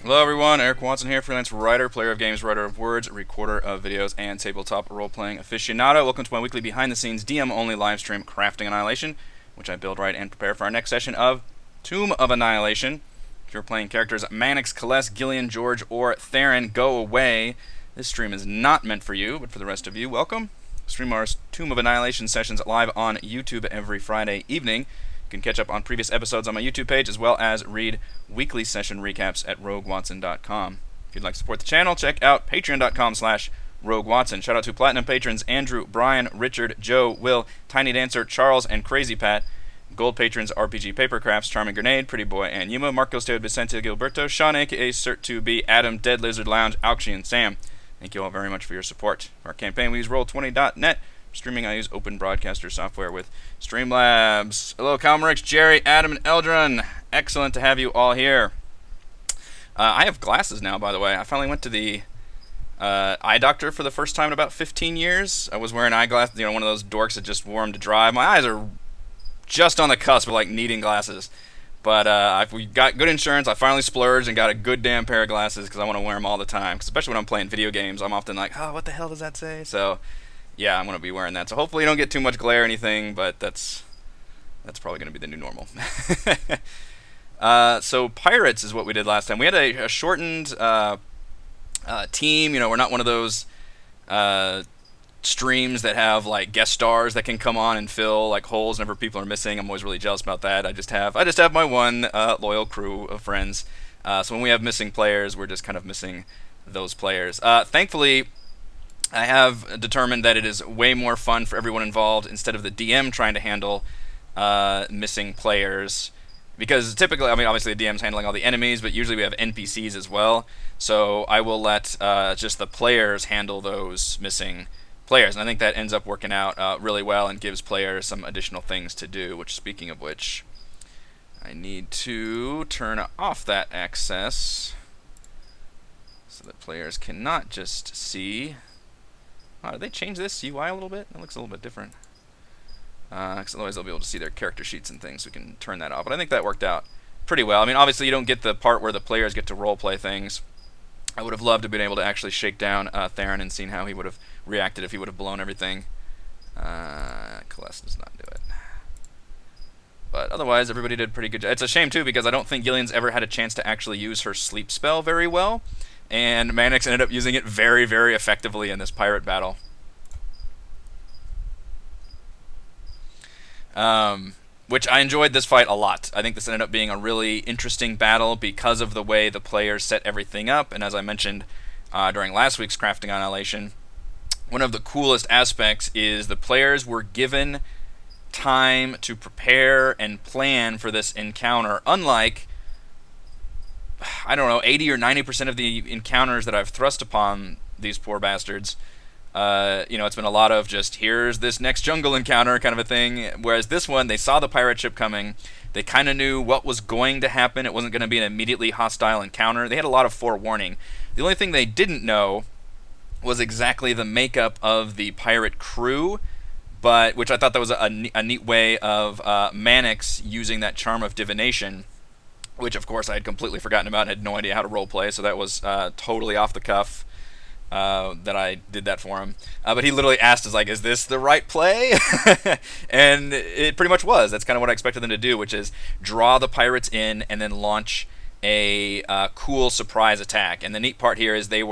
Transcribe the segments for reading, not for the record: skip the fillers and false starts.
Hello everyone, Eric Watson here, freelance writer, player of games, writer of words, recorder of videos, and tabletop role-playing aficionado. Welcome to my weekly behind-the-scenes DM-only live stream, Crafting Annihilation, which I build, write, and prepare for our next session of Tomb of Annihilation. If you're playing characters Mannix, Kales, Gillian, George, or Theron, go away. This stream is not meant for you, but for the rest of you, welcome. Stream our Tomb of Annihilation sessions live on YouTube every Friday evening. You can catch up on previous episodes on my YouTube page, as well as read weekly session recaps at roguewatson.com. If you'd like to support the channel, check out patreon.com/roguewatson. Shout out to platinum patrons Andrew, Brian, Richard, Joe, Will, Tiny Dancer, Charles, and Crazy Pat. Gold patrons RPG Papercrafts, Charming Grenade, Pretty Boy, and Yuma, Marcos, David, Vicente, Gilberto, Sean, aka Cert2B, Adam, Dead Lizard Lounge, Auction, and Sam. Thank you all very much for your support. For our campaign, we use Roll20.net. Streaming, I use Open Broadcaster software with Streamlabs. Hello, Calmerix, Jerry, Adam, and Eldrin. Excellent to have you all here. I have glasses now, by the way. I finally went to the eye doctor for the first time in about 15 years. I was wearing eyeglasses, one of those dorks that just wore them to drive. My eyes are just on the cusp of needing glasses. But we got good insurance. I finally splurged and got a good damn pair of glasses because I want to wear them all the time. 'Cause especially when I'm playing video games, I'm often like, oh, what the hell does that say? So yeah, I'm going to be wearing that. So hopefully you don't get too much glare or anything, but that's probably going to be the new normal. So Pirates is what we did last time. We had a shortened team. We're not one of those streams that have guest stars that can come on and fill holes whenever people are missing. I'm always really jealous about that. I just have my one loyal crew of friends. So when we have missing players, we're just kind of missing those players. Thankfully, I have determined that it is way more fun for everyone involved instead of the DM trying to handle missing players. Because typically, obviously the DM's handling all the enemies, but usually we have NPCs as well. So I will let just the players handle those missing players. And I think that ends up working out really well and gives players some additional things to do. Which, speaking of which, I need to turn off that access so that players cannot just see. Did they change this UI a little bit? It looks a little bit different. Because otherwise they'll be able to see their character sheets and things, so we can turn that off. But I think that worked out pretty well. Obviously you don't get the part where the players get to roleplay things. I would have loved to have been able to actually shake down Theron and seen how he would have reacted if he would have blown everything. Kales does not do it. But otherwise, everybody did a pretty good job. It's a shame, too, because I don't think Gillian's ever had a chance to actually use her sleep spell very well. And Mannix ended up using it very, very effectively in this pirate battle. Which I enjoyed this fight a lot. I think this ended up being a really interesting battle because of the way the players set everything up. And as I mentioned during last week's Crafting Annihilation, one of the coolest aspects is the players were given time to prepare and plan for this encounter, unlike 80 or 90% of the encounters that I've thrust upon these poor bastards. It's been a lot of just, here's this next jungle encounter kind of a thing. Whereas this one, they saw the pirate ship coming. They kind of knew what was going to happen. It wasn't going to be an immediately hostile encounter. They had a lot of forewarning. The only thing they didn't know was exactly the makeup of the pirate crew, which I thought that was a neat way of Mannix using that charm of divination, which, of course, I had completely forgotten about and had no idea how to roleplay, so that was totally off the cuff that I did that for him. But he literally asked us, is this the right play? And it pretty much was. That's kind of what I expected them to do, which is draw the pirates in and then launch a cool surprise attack. And the neat part here is they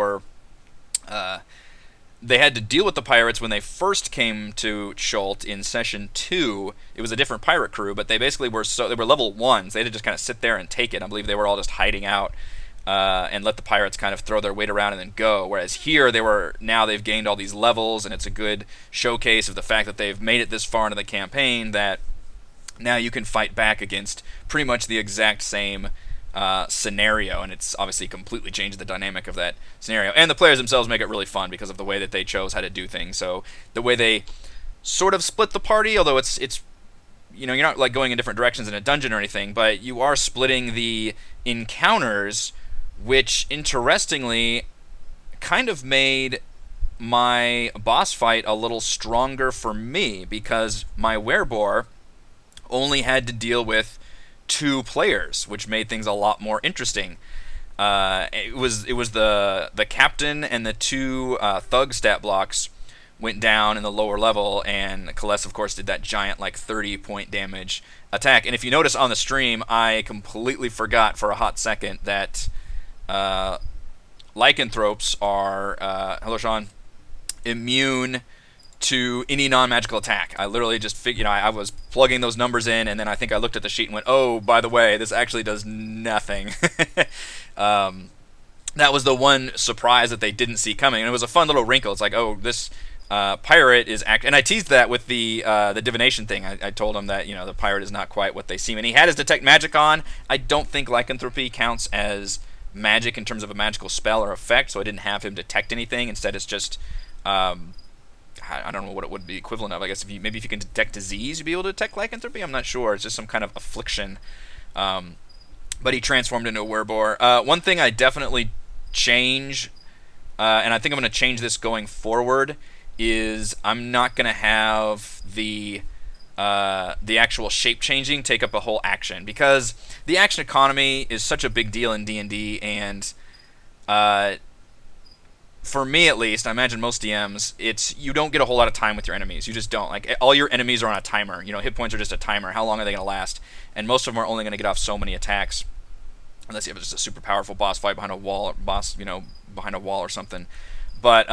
had to deal with the pirates when they first came to Schult in Session 2. It was a different pirate crew, but they basically were they were level 1s. They had to just kind of sit there and take it. I believe they were all just hiding out and let the pirates kind of throw their weight around and then go. Whereas here, they've gained all these levels, and it's a good showcase of the fact that they've made it this far into the campaign that now you can fight back against pretty much the exact same scenario, and it's obviously completely changed the dynamic of that scenario. And the players themselves make it really fun because of the way that they chose how to do things. So the way they sort of split the party, although it's you're not going in different directions in a dungeon or anything, but you are splitting the encounters, which interestingly kind of made my boss fight a little stronger for me, because my werebore only had to deal with 2 players, which made things a lot more interesting. it was the captain and the two thug stat blocks went down in the lower level, and Kaless, of course, did that giant, like, 30-point damage attack. And if you notice on the stream, I completely forgot for a hot second that lycanthropes are, hello, Sean, immune to any non-magical attack. I literally just figured, I was plugging those numbers in, and then I think I looked at the sheet and went, oh, by the way, this actually does nothing. That was the one surprise that they didn't see coming, and it was a fun little wrinkle. It's like, oh, this pirate is and I teased that with the divination thing. I told him that the pirate is not quite what they seem, and he had his detect magic on. I don't think lycanthropy counts as magic in terms of a magical spell or effect, so I didn't have him detect anything. Instead, it's just I don't know what it would be equivalent of. I guess maybe if you can detect disease, you'd be able to detect lycanthropy. I'm not sure. It's just some kind of affliction. But he transformed into a werebore. One thing I definitely change, and I think I'm going to change this going forward, is I'm not going to have the actual shape changing take up a whole action, because the action economy is such a big deal in D&D, and for me at least, I imagine most DMs, you don't get a whole lot of time with your enemies. You just don't. Like, all your enemies are on a timer. Hit points are just a timer. How long are they going to last? And most of them are only going to get off so many attacks, unless you have just a super powerful boss fight behind a wall, behind a wall or something. But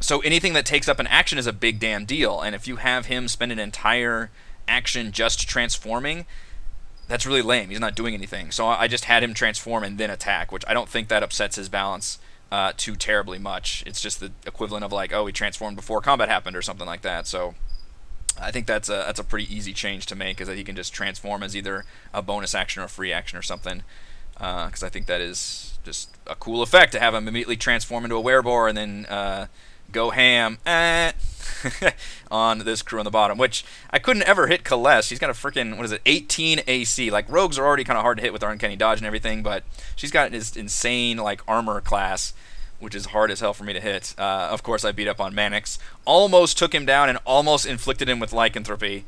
so anything that takes up an action is a big damn deal. And if you have him spend an entire action just transforming, that's really lame. He's not doing anything. So I just had him transform and then attack, which I don't think that upsets his balance too terribly much. It's just the equivalent of, like, oh, he transformed before combat happened or something like that. So I think that's a pretty easy change to make, is that he can just transform as either a bonus action or a free action or something. Because I think that is just a cool effect to have him immediately transform into a werebore and then go ham on this crew on the bottom, which I couldn't ever hit Kaless. She's got a freaking, 18 AC. Like, rogues are already kind of hard to hit with their uncanny dodge and everything, but she's got this insane, like, armor class, which is hard as hell for me to hit. Of course, I beat up on Mannix, almost took him down, and almost inflicted him with lycanthropy,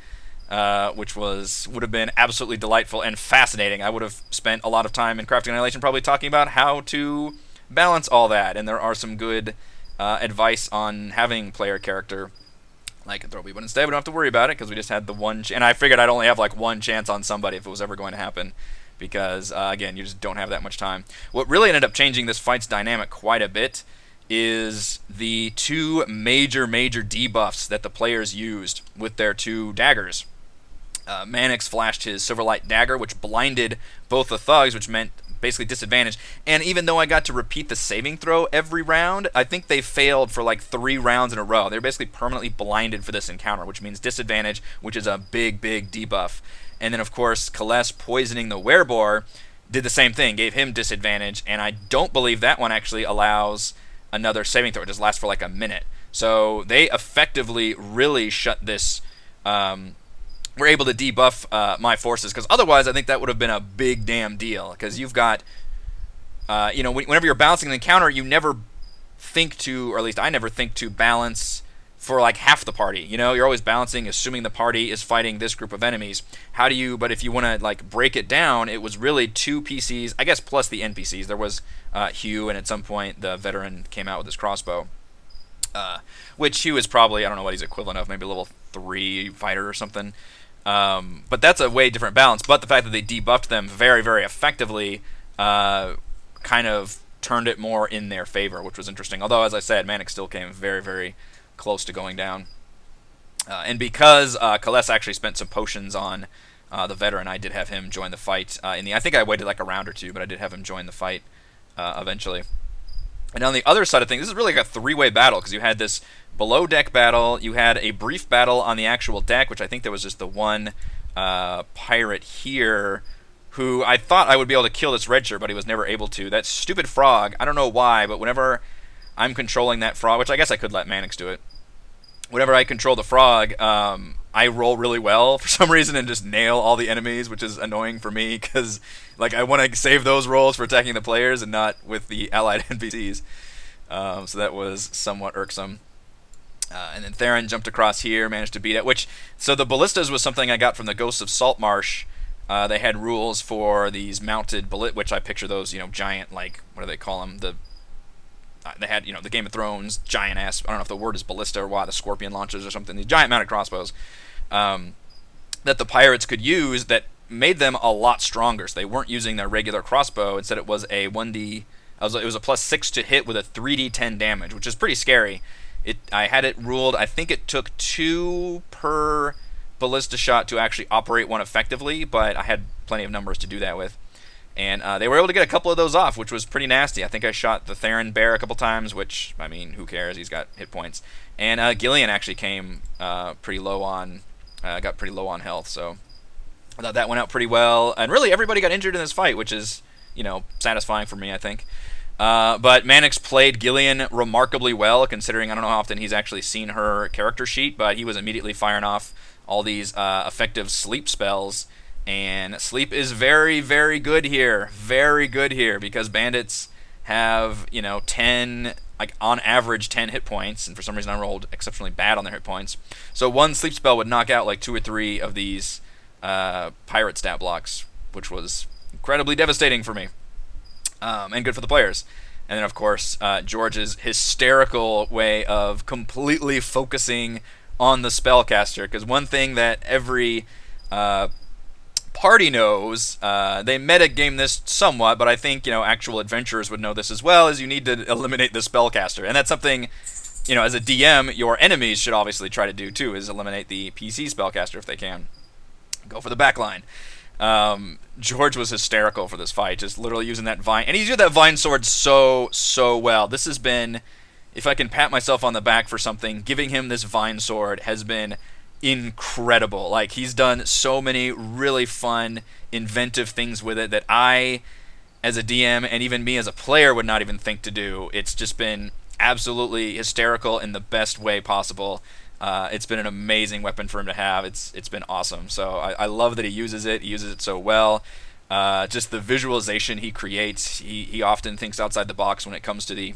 which would have been absolutely delightful and fascinating. I would have spent a lot of time in Crafting Annihilation probably talking about how to balance all that, and there are some good advice on having player character lycanthropy, but instead we don't have to worry about it, because we just had the one and I figured I'd only have like one chance on somebody if it was ever going to happen, because again, you just don't have that much time. What really ended up changing this fight's dynamic quite a bit is the two major debuffs that the players used with their two daggers. Mannix flashed his Silverlight dagger, which blinded both the thugs, which meant basically disadvantage. And even though I got to repeat the saving throw every round, I think they failed for like 3 rounds in a row. They're basically permanently blinded for this encounter, which means disadvantage, which is a big debuff. And then, of course, Kaless poisoning the werebore did the same thing, gave him disadvantage, and I don't believe that one actually allows another saving throw. It just lasts for like a minute. So they effectively really shut this. We're able to debuff my forces, because otherwise I think that would have been a big damn deal, because you've got, whenever you're balancing an encounter, you never think to, or at least I never think to balance for like half the party. You're always balancing, assuming the party is fighting this group of enemies. But if you want to like break it down, it was really 2 PCs, I guess, plus the NPCs. There was Hugh, and at some point the veteran came out with his crossbow. Which Hugh is probably, I don't know what he's equivalent of, maybe level 3 fighter or something. But that's a way different balance. But the fact that they debuffed them very effectively kind of turned it more in their favor, which was interesting. Although, as I said, Mannix still came very close to going down. And because Kaless actually spent some potions on the veteran, I did have him join the fight. I think I waited like a round or 2, but I did have him join the fight eventually. And on the other side of things, this is really like a 3-way battle, because you had this below deck battle, you had a brief battle on the actual deck, which I think there was just the one pirate here who I thought I would be able to kill this red shirt, but he was never able to. That stupid frog, I don't know why, but whenever I'm controlling that frog, which I guess I could let Mannix do it, whenever I control the frog, I roll really well for some reason and just nail all the enemies, which is annoying for me, because like I want to save those rolls for attacking the players and not with the allied NPCs. So that was somewhat irksome. And then Theron jumped across here, managed to beat it. So the ballistas was something I got from the Ghosts of Saltmarsh They had rules for these mounted bullet, which I picture those, giant, like, what do they call them? They had, the Game of Thrones giant ass. I don't know if the word is ballista or what, the scorpion launchers or something. These giant mounted crossbows um, that the pirates could use that made them a lot stronger. So they weren't using their regular crossbow. Instead, it was a 1d. It was a +6 to hit with a 3d10 damage, which is pretty scary. I had it ruled. I think it took 2 per ballista shot to actually operate one effectively, but I had plenty of numbers to do that with. And they were able to get a couple of those off, which was pretty nasty. I think I shot the Theron bear a couple times, which, I mean, who cares? He's got hit points. And Gillian actually came pretty low on, got pretty low on health, so I thought that went out pretty well. And really, everybody got injured in this fight, which is, satisfying for me, I think. But Mannix played Gillian remarkably well, considering I don't know how often he's actually seen her character sheet, but he was immediately firing off all these effective sleep spells. And sleep is very, very good here. Very good here, because bandits have, 10, like on average 10 hit points, and for some reason I rolled exceptionally bad on their hit points. So one sleep spell would knock out like 2 or 3 of these pirate stat blocks, which was incredibly devastating for me. And good for the players. And then, of course, George's hysterical way of completely focusing on the spellcaster, because one thing that every party knows, they metagame this somewhat, but I think, actual adventurers would know this as well, is you need to eliminate the spellcaster. And that's something, as a DM, your enemies should obviously try to do too, is eliminate the PC spellcaster if they can. Go for the backline. George was hysterical for this fight, just literally using that vine, and he's used that vine sword so well. This has been, if I can pat myself on the back for something, giving him this vine sword has been incredible. Like, he's done so many really fun, inventive things with it that I, as a DM, and even me as a player, would not even think to do. It's just been absolutely hysterical in the best way possible. It's been an amazing weapon for him to have. It's been awesome. So I love that he uses it. He uses it so well. Just the visualization he creates. He often thinks outside the box when it comes to the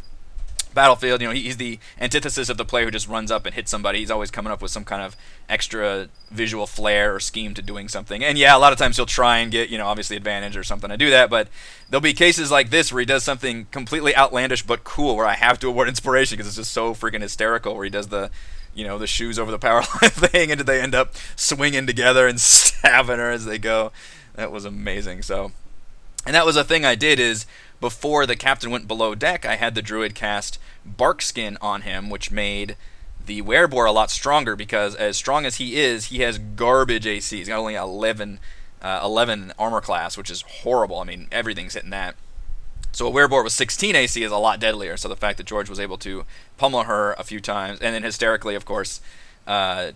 battlefield. He's the antithesis of the player who just runs up and hits somebody. He's always coming up with some kind of extra visual flair or scheme to doing something. And yeah, a lot of times he'll try and get, obviously advantage or something to do that, but there'll be cases like this where he does something completely outlandish but cool, where I have to award inspiration because it's just so freaking hysterical, where he does the shoes over the power line thing, and they end up swinging together and stabbing her as they go. That was amazing. So, and that was a thing I did, is before the captain went below deck, I had the druid cast Barkskin on him, which made the werebore a lot stronger, because as strong as he is, he has garbage AC. He's got only 11 armor class, which is horrible. I mean, everything's hitting that. So a werebore with 16 AC is a lot deadlier. So the fact that George was able to pummel her a few times, and then hysterically, of course,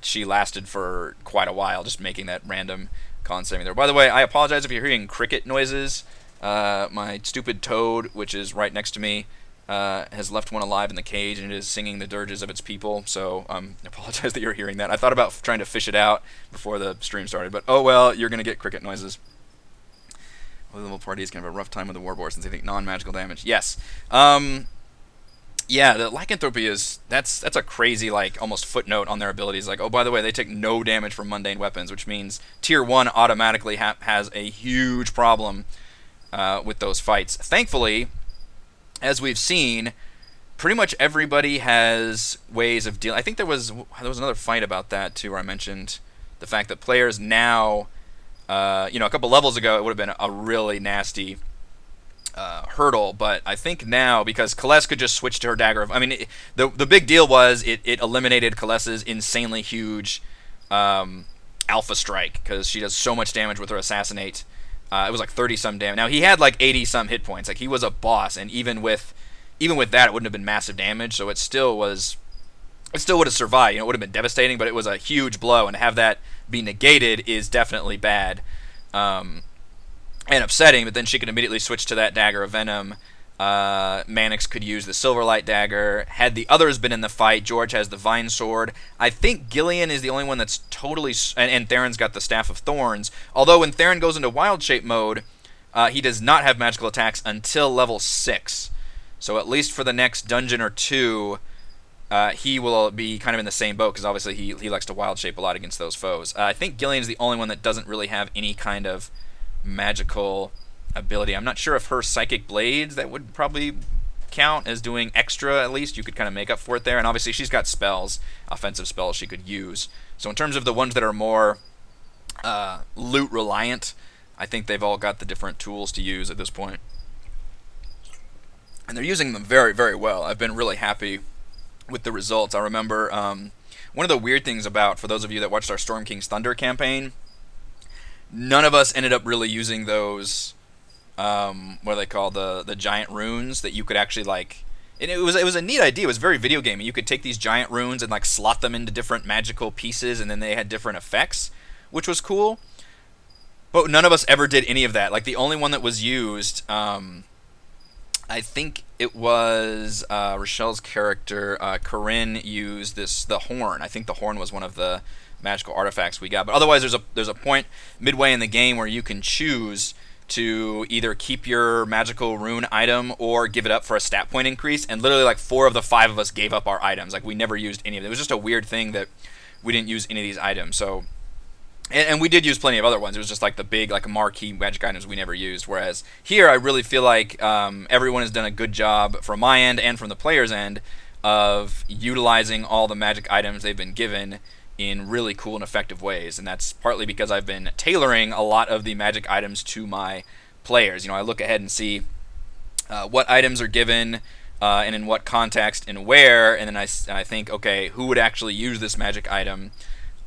she lasted for quite a while, just making that random con saving there. By the way, I apologize if you're hearing cricket noises. My stupid toad, which is right next to me, has left one alive in the cage, and it is singing the dirges of its people. So I apologize that you're hearing that. I thought about trying to fish it out before the stream started, but oh well, you're going to get cricket noises. Level parties can have a rough time with the warbore since they think non-magical damage. Yes. Yeah, the lycanthropy that's a crazy, like, almost footnote on their abilities. Like, oh, by the way, they take no damage from mundane weapons, which means tier 1 automatically has a huge problem with those fights. Thankfully, as we've seen, pretty much everybody has ways of dealing. I think there was another fight about that too, where I mentioned the fact that players now, a couple levels ago, it would have been a really nasty hurdle, but I think now, because Kaless could just switch to her dagger of, the big deal was it eliminated Kaless's insanely huge alpha strike, because she does so much damage with her assassinate. It was like 30 some damage. Now he had like 80 some hit points. Like, he was a boss, and even with that, it wouldn't have been massive damage. So it still would have survived. It would have been devastating, but it was a huge blow, and to have that be negated is definitely bad. And upsetting, but then she can immediately switch to that dagger of venom. Mannix could use the Silverlight dagger. Had the others been in the fight, George has the Vine Sword. I think Gillian is the only one that's totally... And Theron's got the Staff of Thorns. Although when Theron goes into Wild Shape mode, he does not have magical attacks until level 6. So at least for the next dungeon or two, he will be kind of in the same boat, because obviously he likes to Wild Shape a lot against those foes. I think Gillian is the only one that doesn't really have any kind of magical ability. I'm not sure if her psychic blades, that would probably count as doing extra. At least you could kind of make up for it there. And obviously she's got spells, offensive spells she could use. So in terms of the ones that are more loot reliant, I think they've all got the different tools to use at this point. And they're using them very, very well. I've been really happy with the results. I remember one of the weird things about, for those of you that watched our Storm King's Thunder campaign, none of us ended up really using those, what do they call, the giant runes that you could actually, like, and it was a neat idea. It was very video gamey. You could take these giant runes and like slot them into different magical pieces, and then they had different effects, which was cool. But none of us ever did any of that. Like, the only one that was used, I think it was Rochelle's character, Corinne, used the horn. I think the horn was one of the magical artifacts we got. But otherwise, there's a point midway in the game where you can choose to either keep your magical rune item or give it up for a stat point increase. And literally, like, 4 of the 5 of us gave up our items. Like, we never used any of it. It was just a weird thing that we didn't use any of these items. So, and we did use plenty of other ones. It was just like the big, like, marquee magic items we never used. Whereas here, I really feel like everyone has done a good job from my end and from the player's end of utilizing all the magic items they've been given in really cool and effective ways. And that's partly because I've been tailoring a lot of the magic items to my players. You know, I look ahead and see what items are given and in what context and where, and then I think, okay, who would actually use this magic item?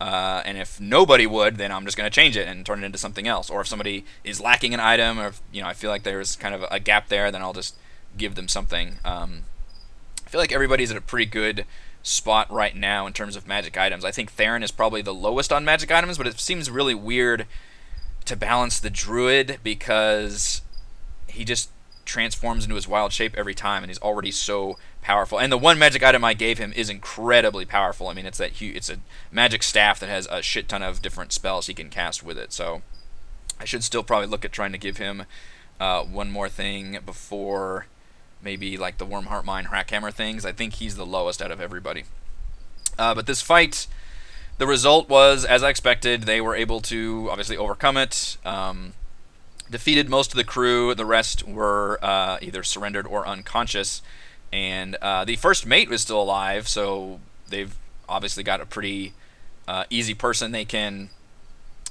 And if nobody would, then I'm just going to change it and turn it into something else. Or if somebody is lacking an item, or if, you know, I feel like there's kind of a gap there, then I'll just give them something. I feel like everybody's at a pretty good spot right now in terms of magic items. I think Theron is probably the lowest on magic items, but it seems really weird to balance the druid because he just transforms into his wild shape every time, and he's already so powerful. And the one magic item I gave him is incredibly powerful. I mean, it's a magic staff that has a shit ton of different spells he can cast with it. So I should still probably look at trying to give him one more thing before maybe like the Worm Heart Mine Hackhammer things. I think he's the lowest out of everybody. But this fight, the result was as I expected. They were able to obviously overcome it. Defeated most of the crew. The rest were either surrendered or unconscious. And the first mate was still alive, so they've obviously got a pretty easy person they can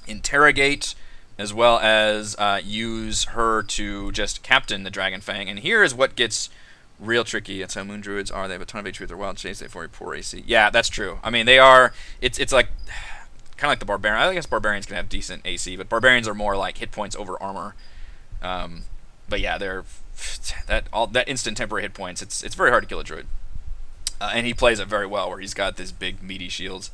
interrogate, as well as use her to just captain the Dragonfang. And here is what gets real tricky. That's how Moon Druids are. They have a ton of HP with their wild chase. They have very poor AC. Yeah, that's true. I mean, they are... It's like... kind of like the Barbarian. I guess Barbarians can have decent AC, but Barbarians are more like hit points over armor. But yeah, they're... that instant temporary hit points, it's very hard to kill a druid, and he plays it very well where he's got this big meaty shields.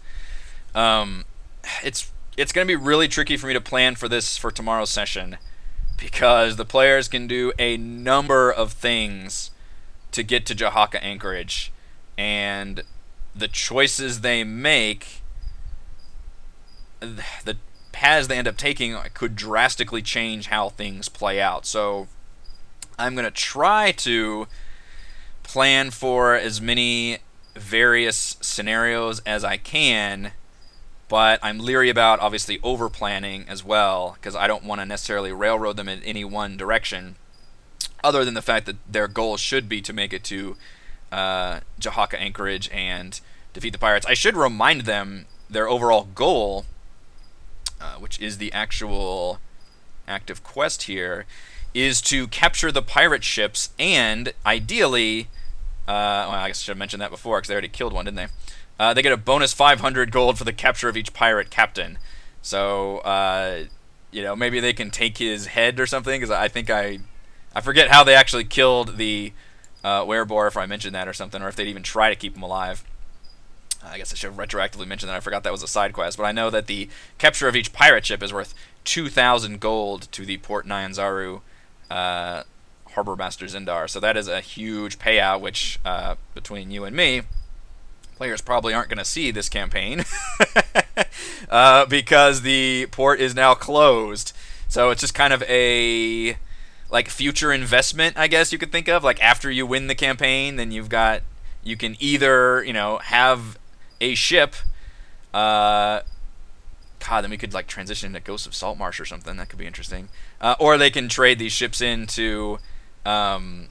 It's going to be really tricky for me to plan for tomorrow's session, because the players can do a number of things to get to Jakka Anchorage, and the choices they make, the paths they end up taking, could drastically change how things play out. So I'm going to try to plan for as many various scenarios as I can, but I'm leery about obviously over-planning as well, because I don't want to necessarily railroad them in any one direction, other than the fact that their goal should be to make it to Jakka Anchorage and defeat the pirates. I should remind them their overall goal, which is the actual active quest here, is to capture the pirate ships, and ideally, well, I guess I should have mentioned that before because they already killed one, didn't they? They get a bonus 500 gold for the capture of each pirate captain. So, you know, maybe they can take his head or something, because I think I forget how they actually killed the werebore, if I mentioned that or something, or if they'd even try to keep him alive. I guess I should have retroactively mentioned that. I forgot that was a side quest, but I know that the capture of each pirate ship is worth 2,000 gold to the Port Nyanzaru Harbor Master Zindar. So that is a huge payout, which, between you and me, players probably aren't going to see this campaign because the port is now closed. So it's just kind of a like future investment, I guess you could think of. Like after you win the campaign, then you can either, you know, have a ship God, then we could like transition into Ghosts of Saltmarsh or something. That could be interesting. Or they can trade these ships into to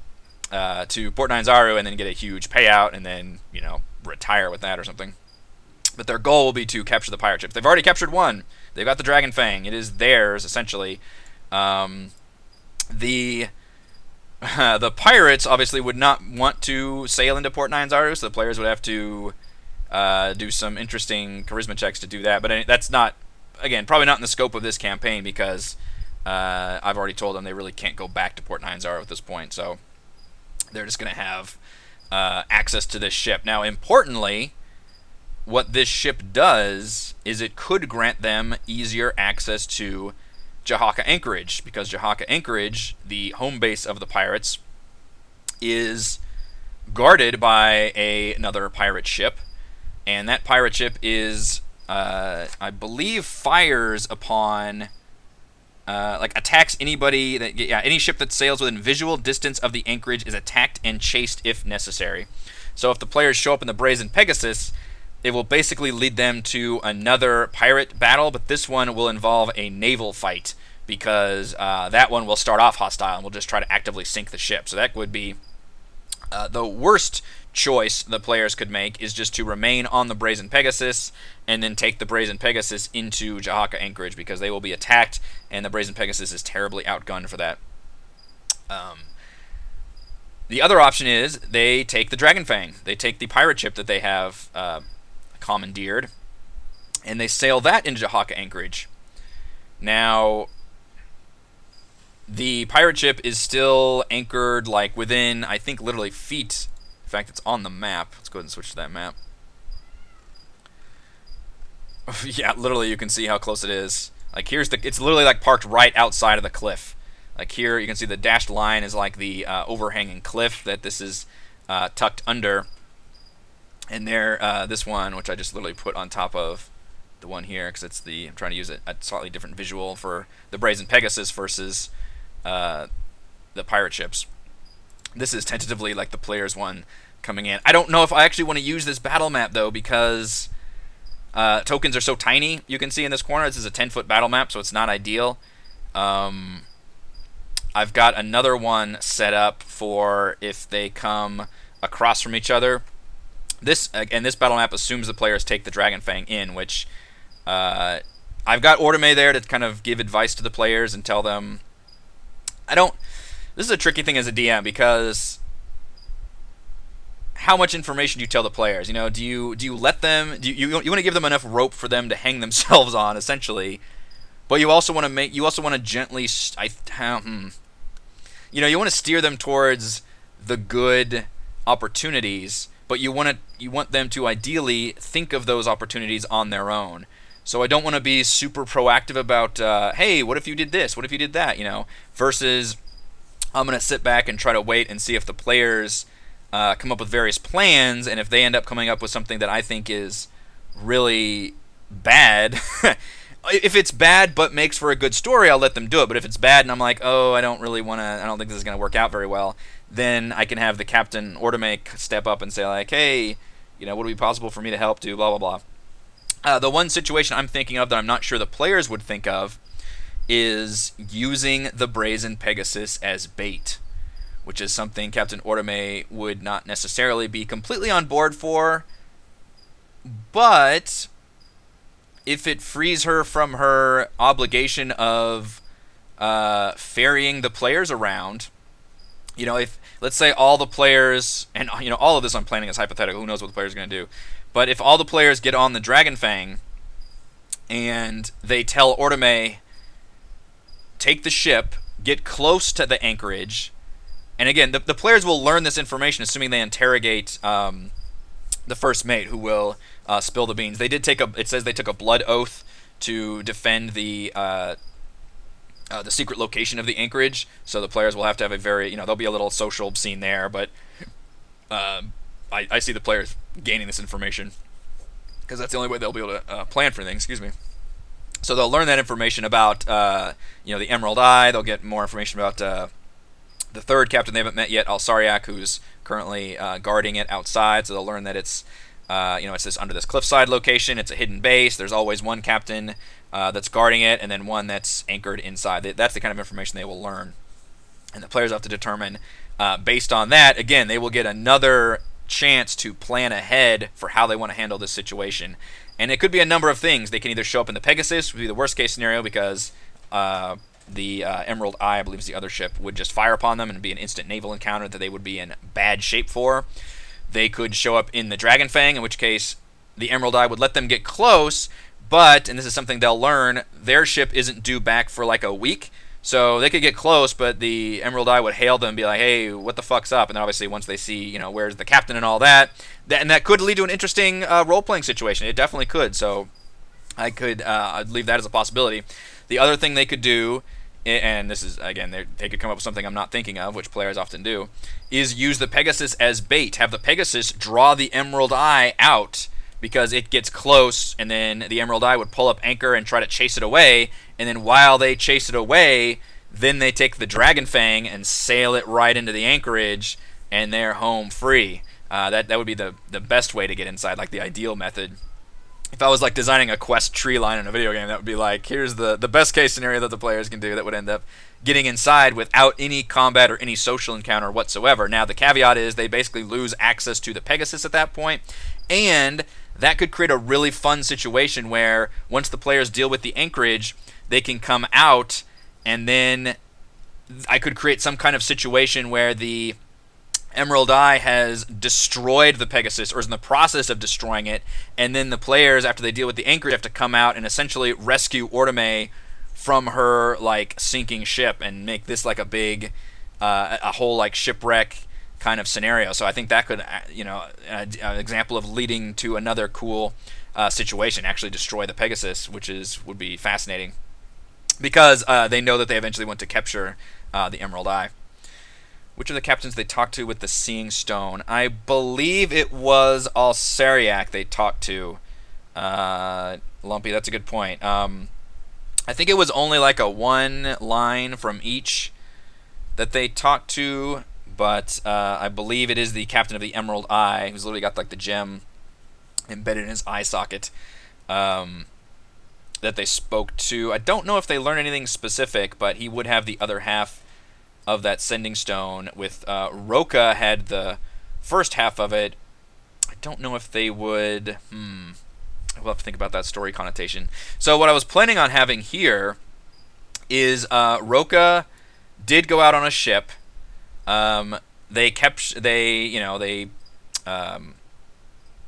Port Nyanzaru and then get a huge payout and then retire with that or something. But their goal will be to capture the pirate ships. They've already captured one. They've got the Dragon Fang. It is theirs essentially. The pirates obviously would not want to sail into Port Nyanzaru, so the players would have to do some interesting charisma checks to do that. But that's not, again, probably not in the scope of this campaign because I've already told them they really can't go back to Port Nyanzaru at this point. So they're just going to have access to this ship. Now, importantly, what this ship does is it could grant them easier access to Jakka Anchorage, because Jakka Anchorage, the home base of the pirates, is guarded by another pirate ship, and that pirate ship is, I believe, fires upon, attacks anybody any ship that sails within visual distance of the anchorage is attacked and chased if necessary. So if the players show up in the Brazen Pegasus, it will basically lead them to another pirate battle, but this one will involve a naval fight because that one will start off hostile and will just try to actively sink the ship. So that would be the worst choice the players could make, is just to remain on the Brazen Pegasus and then take the Brazen Pegasus into Jakka Anchorage because they will be attacked and the Brazen Pegasus is terribly outgunned for that. The other option is they take the Dragon Fang. They take the pirate ship that they have commandeered, and they sail that into Jakka Anchorage. Now, the pirate ship is still anchored like within, I think, literally feet. In fact, it's on the map. Let's go ahead and switch to that map. Yeah, literally you can see how close it is. Like it's literally like parked right outside of the cliff. Like here you can see the dashed line is like the overhanging cliff that this is tucked under. And there, this one, which I just literally put on top of the one here, because I'm trying to use a slightly different visual for the Brazen Pegasus versus the pirate ships. This is tentatively like the player's one coming in. I don't know if I actually want to use this battle map though, because tokens are so tiny. You can see in this corner, this is a 10-foot battle map, so it's not ideal. I've got another one set up for if they come across from each other. This battle map assumes the players take the Dragon Fang in, which I've got Ortome there to kind of give advice to the players and tell them. This is a tricky thing as a DM, because how much information do you tell the players? Do you let them? You want to give them enough rope for them to hang themselves on, essentially, but you also want to gently. You want to steer them towards the good opportunities. But you want them to ideally think of those opportunities on their own. So I don't want to be super proactive about, hey, what if you did this? What if you did that? Versus I'm going to sit back and try to wait and see if the players come up with various plans, and if they end up coming up with something that I think is really bad. If it's bad but makes for a good story, I'll let them do it. But if it's bad and I'm like, oh, I don't think this is going to work out very well, then I can have the Captain Ortome step up and say like, hey, would it be possible for me to help do blah, blah, blah. The one situation I'm thinking of that I'm not sure the players would think of is using the Brazen Pegasus as bait, which is something Captain Ortome would not necessarily be completely on board for, but if it frees her from her obligation of ferrying the players around, if, let's say, all the players, and all of this I'm planning is hypothetical, who knows what the players are going to do, but if all the players get on the Dragon Fang and they tell Ortome, take the ship, get close to the anchorage, and again, the players will learn this information assuming they interrogate the first mate, who will spill the beans. It says they took a blood oath to defend the secret location of the anchorage, so the players will have to have a very, there'll be a little social scene there, but I see the players gaining this information because that's the only way they'll be able to plan for things. Excuse me. So they'll learn that information about the Emerald Eye. They'll get more information about the third captain they haven't met yet, Alsariak, who's currently guarding it outside. So they'll learn that it's It's this under this cliffside location. It's a hidden base. There's always one captain that's guarding it, and then one that's anchored inside. That's the kind of information they will learn, and the players have to determine based on that. Again, they will get another chance to plan ahead for how they want to handle this situation, and it could be a number of things. They can either show up in the Pegasus, would be the worst case scenario, because the Emerald Eye, I believe is the other ship, would just fire upon them and be an instant naval encounter that they would be in bad shape for. They could show up in the Dragon Fang, in which case the Emerald Eye would let them get close, but, and this is something they'll learn, their ship isn't due back for like a week, so they could get close, but the Emerald Eye would hail them and be like, hey, what the fuck's up? And then obviously once they see, where's the captain and all that, and that could lead to an interesting role-playing situation. It definitely could, so I'd leave that as a possibility. The other thing they could do, and this is, again, they could come up with something I'm not thinking of, which players often do, is use the Pegasus as bait. Have the Pegasus draw the Emerald Eye out because it gets close, and then the Emerald Eye would pull up anchor and try to chase it away, and then while they chase it away, then they take the Dragon Fang and sail it right into the Anchorage, and they're home free. That would be the best way to get inside, like the ideal method. If I was like designing a quest tree line in a video game, that would be like, here's the best case scenario that the players can do that would end up getting inside without any combat or any social encounter whatsoever. Now, the caveat is they basically lose access to the Pegasus at that point, and that could create a really fun situation where once the players deal with the Anchorage, they can come out, and then I could create some kind of situation where the Emerald Eye has destroyed the Pegasus, or is in the process of destroying it, and then the players, after they deal with the Anchorage, have to come out and essentially rescue Ortome from her like sinking ship and make this like a big, a whole like shipwreck kind of scenario. So I think that could, an example of leading to another cool situation, actually destroy the Pegasus, which would be fascinating, because they know that they eventually want to capture the Emerald Eye. Which are the captains they talked to with the Seeing Stone? I believe it was Alceriac they talked to. Lumpy, that's a good point. I think it was only like a one line from each that they talked to, but I believe it is the captain of the Emerald Eye, who's literally got like the gem embedded in his eye socket, that they spoke to. I don't know if they learned anything specific, but he would have the other half of that Sending Stone. With Roka had the first half of it. I don't know if they would... We'll have to think about that story connotation. So what I was planning on having here is Roka did go out on a ship. They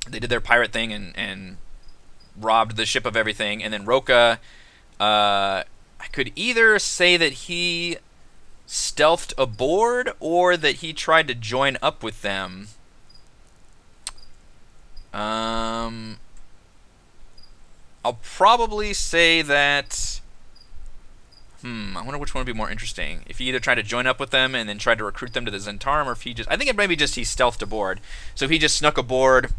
did their pirate thing and robbed the ship of everything, and then Roka, I could either say that he stealthed aboard or that he tried to join up with them. I'll probably say that... I wonder which one would be more interesting. If he either tried to join up with them and then tried to recruit them to the Zentarum, or if he just... I think it may be just he stealthed aboard. So he just snuck aboard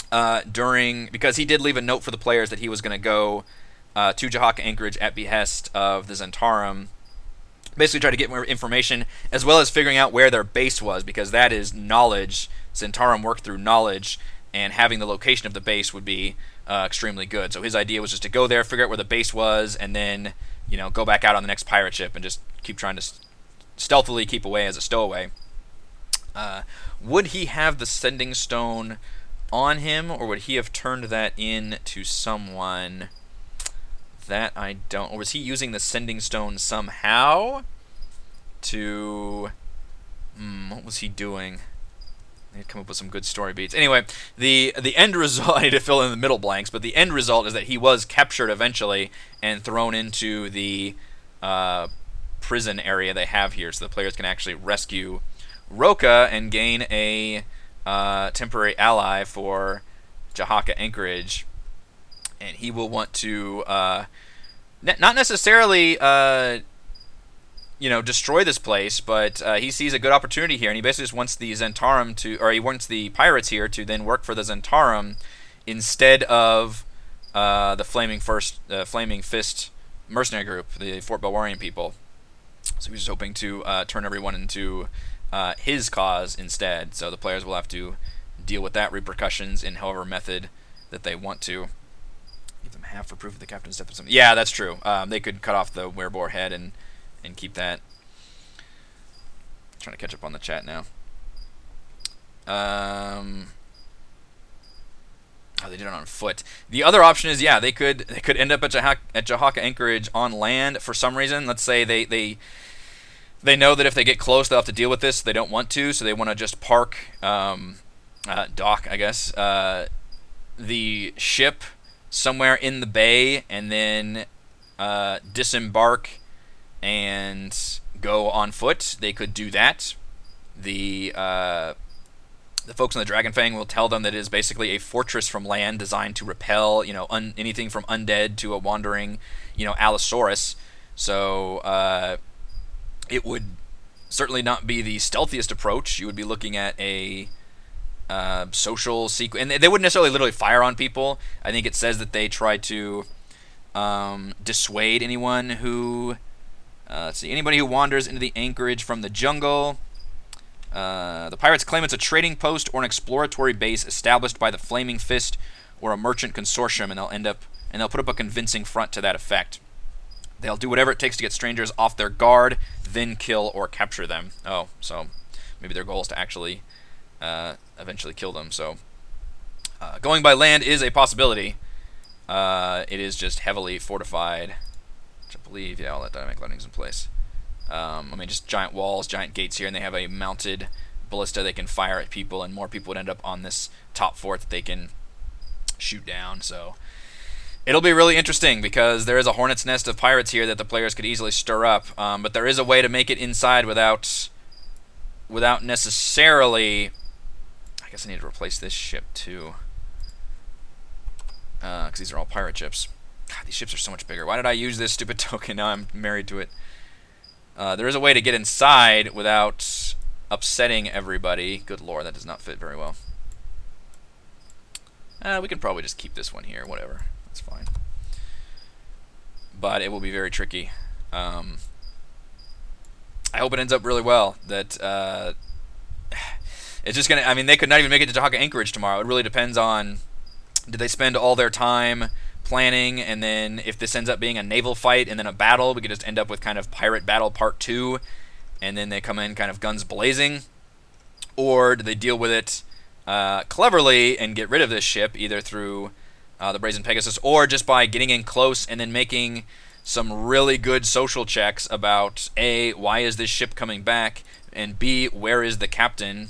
because he did leave a note for the players that he was going to go to Jakka Anchorage at behest of the Zentarum. Basically try to get more information, as well as figuring out where their base was, because that is knowledge. Zentarum work through knowledge, and having the location of the base would be extremely good. So his idea was just to go there, figure out where the base was, and then go back out on the next pirate ship and just keep trying to stealthily keep away as a stowaway. Would he have the Sending Stone on him, or would he have turned that in to someone? That I don't... Or was he using the Sending Stone somehow to... what was he doing? They'd come up with some good story beats. Anyway, the end result... I need to fill in the middle blanks, but the end result is that he was captured eventually and thrown into the prison area they have here, so the players can actually rescue Roka and gain a temporary ally for Jakka Anchorage. And he will want to not necessarily destroy this place, but he sees a good opportunity here, and he basically just wants the Zentarum he wants the pirates here to then work for the Zentarum instead of the Flaming Fist mercenary group, the Fort Belwarian people. So he's just hoping to turn everyone into his cause instead. So the players will have to deal with that repercussions in however method that they want to. Give them half for proof of the captain's death or something. Yeah, that's true. They could cut off the werebore head and keep that. Trying to catch up on the chat now. Oh, they did it on foot. The other option is, yeah, they could end up at Jakka Anchorage on land for some reason. Let's say they know that if they get close, they'll have to deal with this. They don't want to, so they want to just park, dock, I guess, the ship somewhere in the bay, and then disembark and go on foot. They could do that. The folks on the Dragonfang will tell them that it is basically a fortress from land designed to repel, anything from undead to a wandering, Allosaurus. So it would certainly not be the stealthiest approach. You would be looking at a social sequence, and they wouldn't necessarily literally fire on people. I think it says that they try to dissuade anyone who, let's see, anybody who wanders into the anchorage from the jungle. The pirates claim it's a trading post or an exploratory base established by the Flaming Fist or a merchant consortium, and they'll put up a convincing front to that effect. They'll do whatever it takes to get strangers off their guard, then kill or capture them. Oh, so maybe their goal is to actually eventually kill them. So going by land is a possibility. It is just heavily fortified, which I believe, yeah, all that dynamic landing's in place. Just giant walls, giant gates here, and they have a mounted ballista they can fire at people, and more people would end up on this top fort that they can shoot down. So it'll be really interesting because there is a hornet's nest of pirates here that the players could easily stir up, but there is a way to make it inside without necessarily... I guess I need to replace this ship too, because these are all pirate ships. God, these ships are so much bigger. Why did I use this stupid token? Now I'm married to it. There is a way to get inside without upsetting everybody. Good lord, that does not fit very well. We can probably just keep this one here, whatever. That's fine. But it will be very tricky. I hope it ends up really well. That it's just gonna... I mean, they could not even make it to Jakka Anchorage tomorrow. It really depends on... Did they spend all their time planning, and then if this ends up being a naval fight and then a battle, we could just end up with kind of Pirate Battle Part 2, and then they come in kind of guns blazing? Or do they deal with it cleverly and get rid of this ship, either through the Brazen Pegasus, or just by getting in close and then making some really good social checks about, A, why is this ship coming back, and B, where is the captain?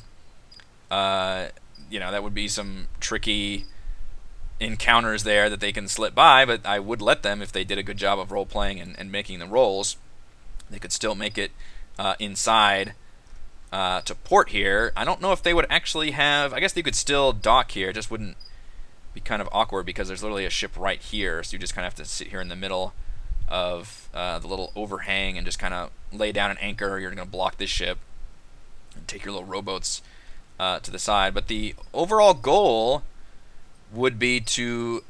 That would be some tricky encounters there that they can slip by, but I would let them, if they did a good job of role-playing and making the rolls, they could still make it inside to port here. I don't know if they would actually have... I guess they could still dock here. It just wouldn't be kind of awkward because there's literally a ship right here, so you just kind of have to sit here in the middle of the little overhang and just kind of lay down an anchor. You're going to block this ship and take your little rowboats to the side. But the overall goal would be to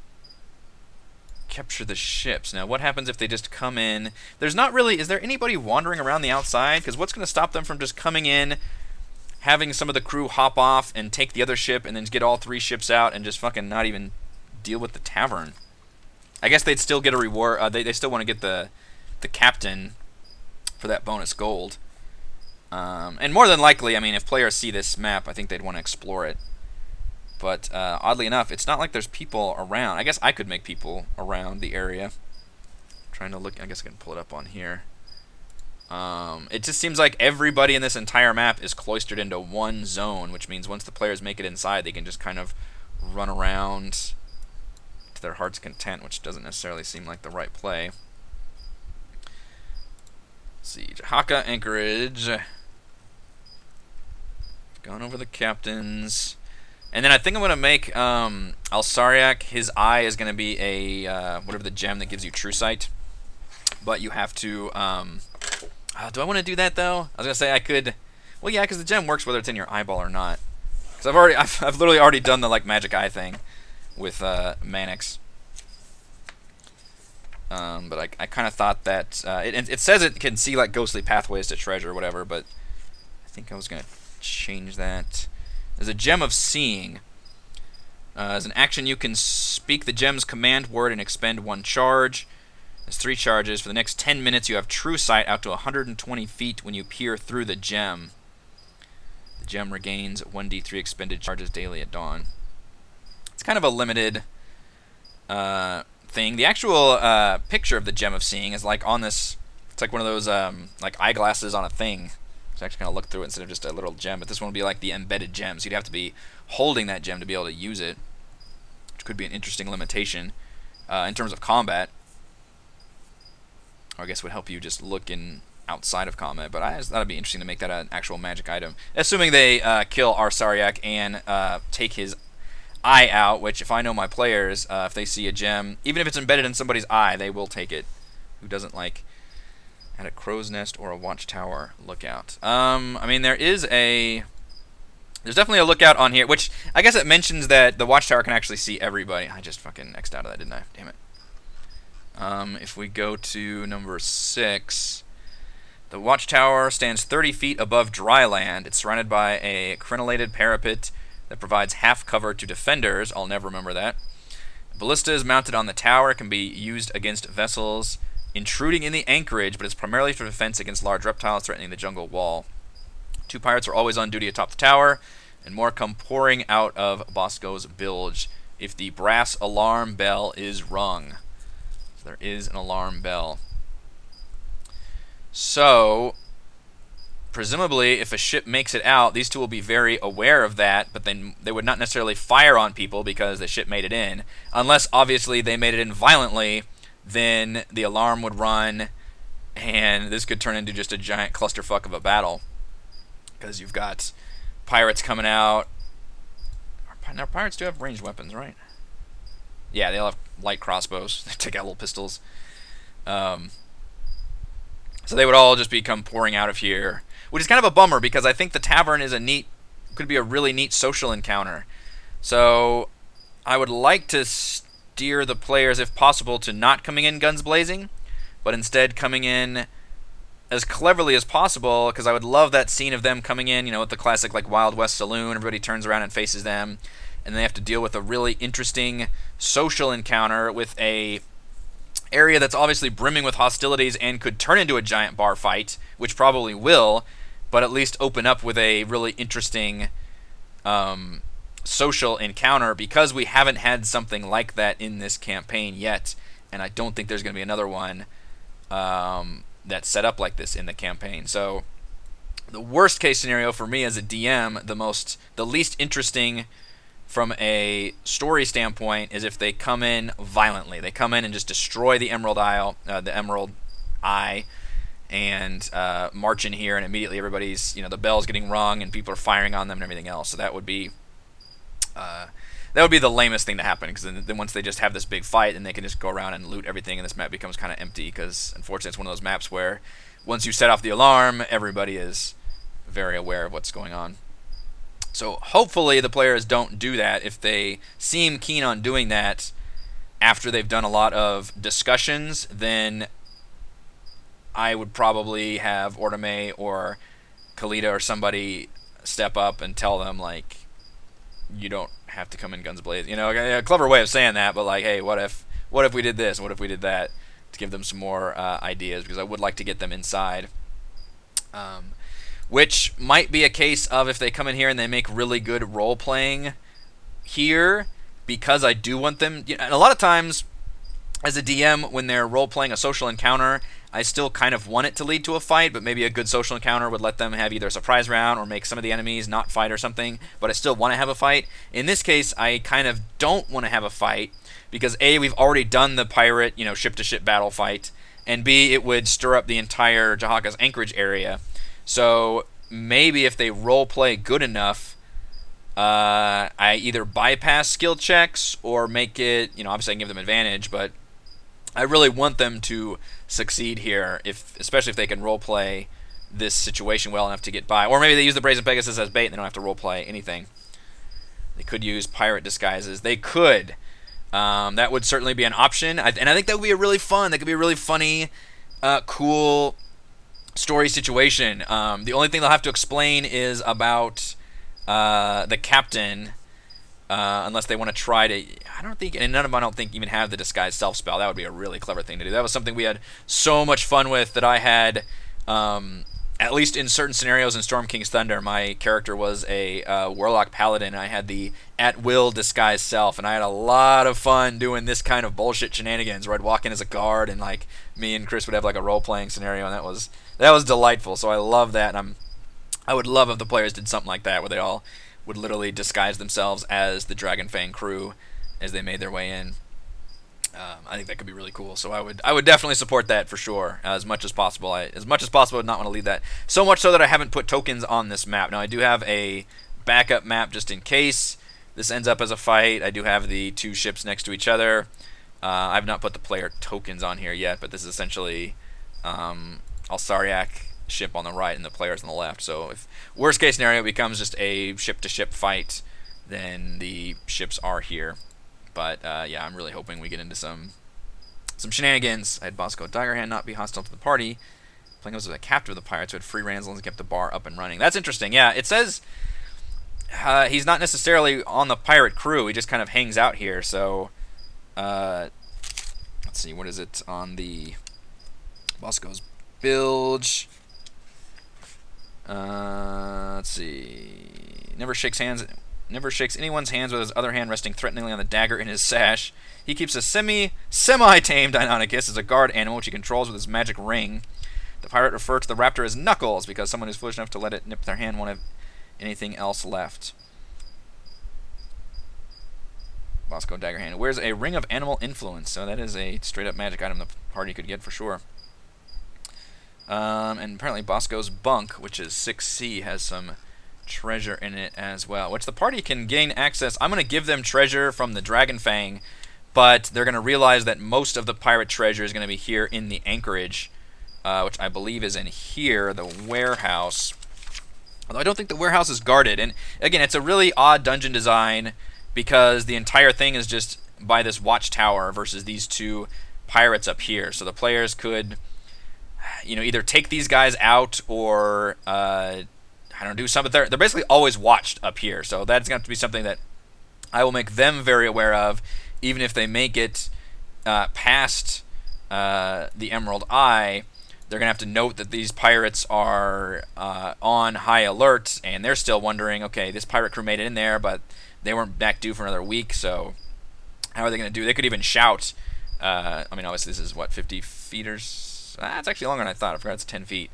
capture the ships. Now, what happens if they just come in? There's not really... Is there anybody wandering around the outside? Because what's going to stop them from just coming in, having some of the crew hop off and take the other ship, and then get all three ships out and just fucking not even deal with the tavern? I guess they'd still get a reward. They still want to get the captain for that bonus gold. And more than likely, I mean, if players see this map, I think they'd want to explore it. But oddly enough, it's not like there's people around. I guess I could make people around the area. I'm trying to look. I guess I can pull it up on here. It just seems like everybody in this entire map is cloistered into one zone, which means once the players make it inside, they can just kind of run around to their heart's content, which doesn't necessarily seem like the right play. Let's see, Jakka Anchorage. Gone over the captains. And then I think I'm going to make Alsariak, his eye is going to be a, whatever the gem that gives you true sight. But you have to, do I want to do that though? I was going to say I could, well yeah, because the gem works whether it's in your eyeball or not. Because I've literally already done the like magic eye thing with Manix. But I kind of thought that, it says it can see like ghostly pathways to treasure or whatever, but I think I was going to change that. There's a Gem of Seeing. As an action, you can speak the gem's command word and expend 1 charge. There's 3 charges. For the next 10 minutes, you have true sight out to 120 feet when you peer through the gem. The gem regains 1d3 expended charges daily at dawn. It's kind of a limited thing. The actual picture of the Gem of Seeing is like on this. It's like one of those like eyeglasses on a thing. So actually kind of look through it instead of just a little gem. But this one would be like the embedded gem. So you'd have to be holding that gem to be able to use it, which could be an interesting limitation in terms of combat. Or I guess would help you just look in outside of combat. But I just thought it'd be interesting to make that an actual magic item, assuming they kill Arsariak and take his eye out. Which, if I know my players, if they see a gem, even if it's embedded in somebody's eye, they will take it. Who doesn't like at a crow's nest or a watchtower lookout? I mean, there's definitely a lookout on here, which I guess it mentions that the watchtower can actually see everybody. I just fucking X'd out of that, didn't I? Damn it. If we go to number 6, the watchtower stands 30 feet above dry land. It's surrounded by a crenellated parapet that provides half cover to defenders. I'll never remember that. Ballista is mounted on the tower. It can be used against vessels intruding in the anchorage, but it's primarily for defense against large reptiles threatening the jungle wall. 2 pirates are always on duty atop the tower, and more come pouring out of Bosco's bilge if the brass alarm bell is rung. So there is an alarm bell. So, presumably, if a ship makes it out, these 2 will be very aware of that, but then they would not necessarily fire on people because the ship made it in, unless, obviously, they made it in violently. Then the alarm would run, and this could turn into just a giant clusterfuck of a battle. Because you've got pirates coming out. Now, pirates do have ranged weapons, right? Yeah, they'll have light crossbows. They take out little pistols. So they would all just become pouring out of here, which is kind of a bummer because I think the tavern is could be a really neat social encounter. So I would like to steer the players, if possible, to not coming in guns blazing, but instead coming in as cleverly as possible, because I would love that scene of them coming in, with the classic like Wild West saloon. Everybody turns around and faces them, and they have to deal with a really interesting social encounter with a area that's obviously brimming with hostilities and could turn into a giant bar fight, which probably will, but at least open up with a really interesting social encounter, because we haven't had something like that in this campaign yet, and I don't think there's going to be another one that's set up like this in the campaign. So the worst case scenario for me as a DM, the least interesting from a story standpoint, is if they come in violently. They come in and just destroy the Emerald Eye, and march in here, and immediately everybody's, the bell's getting rung and people are firing on them and everything else. So that would be the lamest thing to happen, because then once they just have this big fight, then they can just go around and loot everything, and this map becomes kind of empty, because unfortunately it's one of those maps where once you set off the alarm, everybody is very aware of what's going on. So hopefully the players don't do that. If they seem keen on doing that after they've done a lot of discussions, then I would probably have Ortome or Kalita or somebody step up and tell them, like, you don't have to come in guns blazing. A clever way of saying that, but like, hey, what if we did this? What if we did that? To give them some more ideas, because I would like to get them inside. Which might be a case of if they come in here and they make really good role-playing here, because I do want them... And a lot of times, as a DM, when they're role-playing a social encounter, I still kind of want it to lead to a fight, but maybe a good social encounter would let them have either a surprise round or make some of the enemies not fight or something, but I still want to have a fight. In this case, I kind of don't want to have a fight, because A, we've already done the pirate, ship-to-ship battle fight, and B, it would stir up the entire Jakka's Anchorage area. So maybe if they role-play good enough, I either bypass skill checks or make it, obviously I can give them advantage, but I really want them to succeed here, especially if they can role-play this situation well enough to get by. Or maybe they use the Brazen Pegasus as bait and they don't have to role-play anything. They could use pirate disguises. They could. That would certainly be an option. And I think that would be that could be a really funny, cool story situation. The only thing they'll have to explain is about the captain, unless they want to try to. I don't think, and none of them I don't think even have the disguise self spell. That would be a really clever thing to do. That was something we had so much fun with that I had. At least in certain scenarios in Storm King's Thunder, my character was a Warlock Paladin. I had the at-will disguise self, and I had a lot of fun doing this kind of bullshit shenanigans where I'd walk in as a guard, and like me and Chris would have like a role-playing scenario, and that was delightful. So I love that, and I would love if the players did something like that where they all would literally disguise themselves as the Dragonfang crew as they made their way in. I think that could be really cool. So I would definitely support that for sure as much as possible. I would not want to leave that. So much so that I haven't put tokens on this map. Now I do have a backup map just in case this ends up as a fight. I do have the two ships next to each other. I've not put the player tokens on here yet, but this is essentially Alsariak ship on the right and the players on the left. So if worst case scenario it becomes just a ship to ship fight, then the ships are here. But yeah, I'm really hoping we get into some shenanigans. I had Bosco Daggerhand not be hostile to the party. Playing as a captive of the pirates who had free ransom and kept the bar up and running. That's interesting. Yeah, it says he's not necessarily on the pirate crew. He just kind of hangs out here. So let's see, what is it on the Bosco's bilge? Let's see. Never shakes anyone's hands with his other hand resting threateningly on the dagger in his sash. He keeps a semi-tame Deinonychus as a guard animal, which he controls with his magic ring. The pirate referred to the raptor as Knuckles because someone who's foolish enough to let it nip their hand won't have anything else left. Bosco Daggerhand wears a ring of animal influence, so that is a straight-up magic item the party could get for sure. And apparently Bosco's bunk, which is 6C, has some treasure in it as well, which the party can gain access. I'm going to give them treasure from the Dragonfang, but they're going to realize that most of the pirate treasure is going to be here in the Anchorage, which I believe is in here, the warehouse. Although I don't think the warehouse is guarded. And again, it's a really odd dungeon design because the entire thing is just by this watchtower versus these two pirates up here. So the players could, either take these guys out or do something. They're basically always watched up here. So that's going to have to be something that I will make them very aware of, even if they make it past the Emerald Eye. They're going to have to note that these pirates are on high alert, and they're still wondering, okay, this pirate crew made it in there, but they weren't back due for another week, so how are they going to do? They could even shout. Obviously this is, 50 feet or so? It's actually longer than I thought. I forgot it's 10 feet.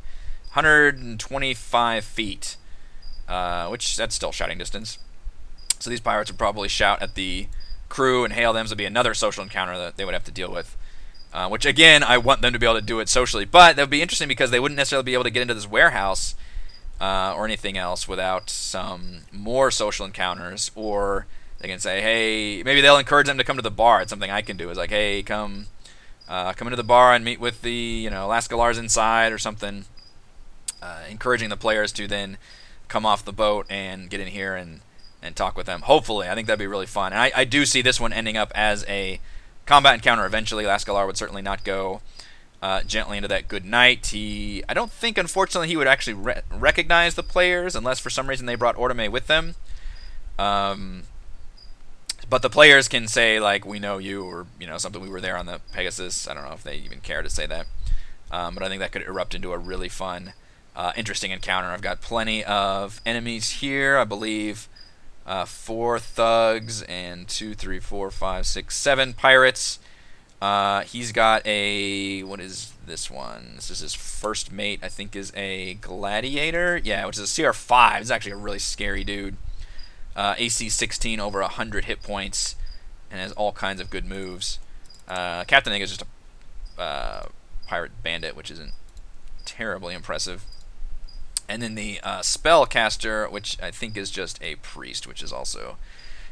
125 feet, which that's still shouting distance. So these pirates would probably shout at the crew and hail them. So it'd be another social encounter that they would have to deal with. Which again, I want them to be able to do it socially, but that would be interesting because they wouldn't necessarily be able to get into this warehouse or anything else without some more social encounters. Or they can say, hey, maybe they'll encourage them to come to the bar. It's something I can do. Is like, hey, come into the bar and meet with the Lascalars inside or something. Encouraging the players to then come off the boat and get in here and talk with them. Hopefully, I think that'd be really fun. And I do see this one ending up as a combat encounter eventually. Lascalar would certainly not go gently into that good night. I don't think, unfortunately, he would actually recognize the players unless for some reason they brought Ortome with them. But the players can say, like, we know you, or something, we were there on the Pegasus. I don't know if they even care to say that. But I think that could erupt into a really fun, interesting encounter. I've got plenty of enemies here. I believe 4 thugs and 2, 3, 4, 5, 6, 7 pirates. He's got a, what is this one? This is his first mate, I think is a gladiator. Yeah, which is a CR5. He's actually a really scary dude. AC 16, over 100 hit points, and has all kinds of good moves. Captain Egg is just a pirate bandit, which isn't terribly impressive. And then the spellcaster, which I think is just a priest, which is also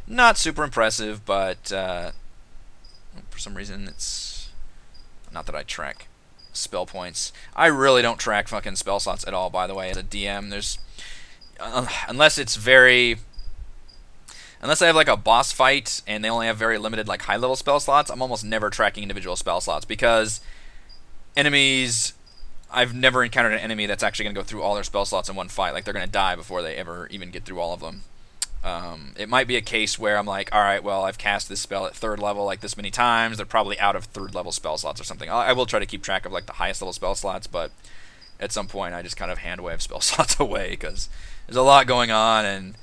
not super impressive, but for some reason it's not that I track spell points. I really don't track fucking spell slots at all, by the way. As a DM, there's unless I have like a boss fight and they only have very limited like high level spell slots, I'm almost never tracking individual spell slots because enemies I've never encountered an enemy that's actually going to go through all their spell slots in one fight. Like, they're going to die before they ever even get through all of them. It might be a case where I'm like, all right, well, I've cast this spell at 3rd level like this many times. They're probably out of 3rd level spell slots or something. I will try to keep track of like the highest level spell slots, but at some point I just kind of hand wave spell slots away because there's a lot going on, and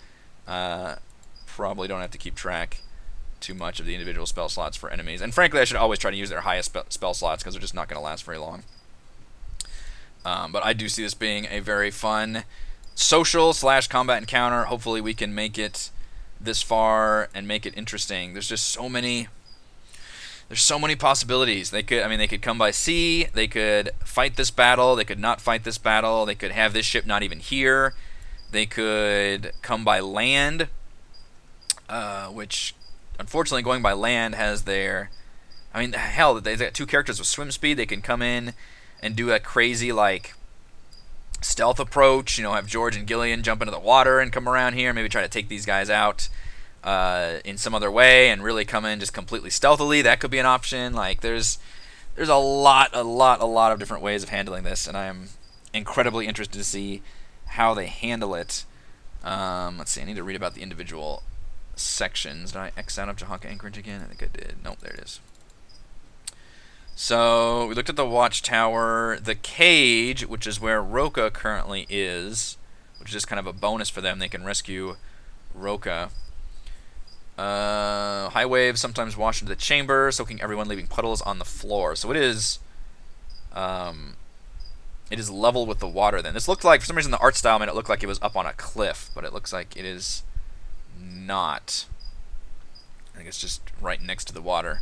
probably don't have to keep track too much of the individual spell slots for enemies. And frankly, I should always try to use their highest spell slots because they're just not going to last very long. But I do see this being a very fun social / combat encounter. Hopefully we can make it this far and make it interesting. There's just so many possibilities. They could come by sea, they could fight this battle, they could not fight this battle, they could have this ship not even here, they could come by land, which unfortunately going by land has their, hell, they've got 2 characters with swim speed. They can come in and do a crazy like stealth approach, have George and Gillian jump into the water and come around here, maybe try to take these guys out in some other way and really come in just completely stealthily. That could be an option. Like there's a lot of different ways of handling this, and I am incredibly interested to see how they handle it. Let's see, I need to read about the individual sections. Did I X out of Jakka Anchorage again? I think I did. Nope, there it is. So we looked at the watchtower, the cage, which is where Roka currently is, which is just kind of a bonus for them. They can rescue Roka. High waves sometimes wash into the chamber, soaking everyone, leaving puddles on the floor. So it is level with the water. Then this looked like, for some reason, the art style made it look like it was up on a cliff, but it looks like it is not. I think it's just right next to the water.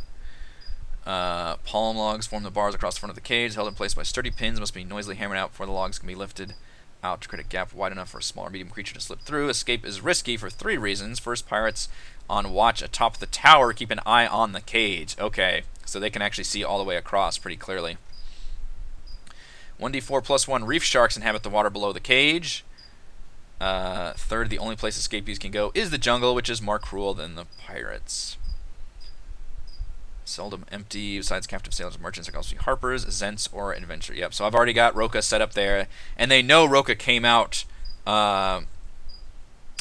Palm logs form the bars across the front of the cage, held in place by sturdy pins, must be noisily hammered out before the logs can be lifted out to create a gap wide enough for a small or medium creature to slip through. Escape is risky for 3 reasons. First, pirates on watch atop the tower keep an eye on the cage. Okay, so they can actually see all the way across pretty clearly. 1d4 plus 1 reef sharks inhabit the water below the cage. Third, the only place escapees can go is the jungle, which is more cruel than the pirates. Seldom empty. Besides captive sailors and merchants, there can also be harpers, zents, or adventure. Yep, so I've already got Roka set up there. And they know Roka came out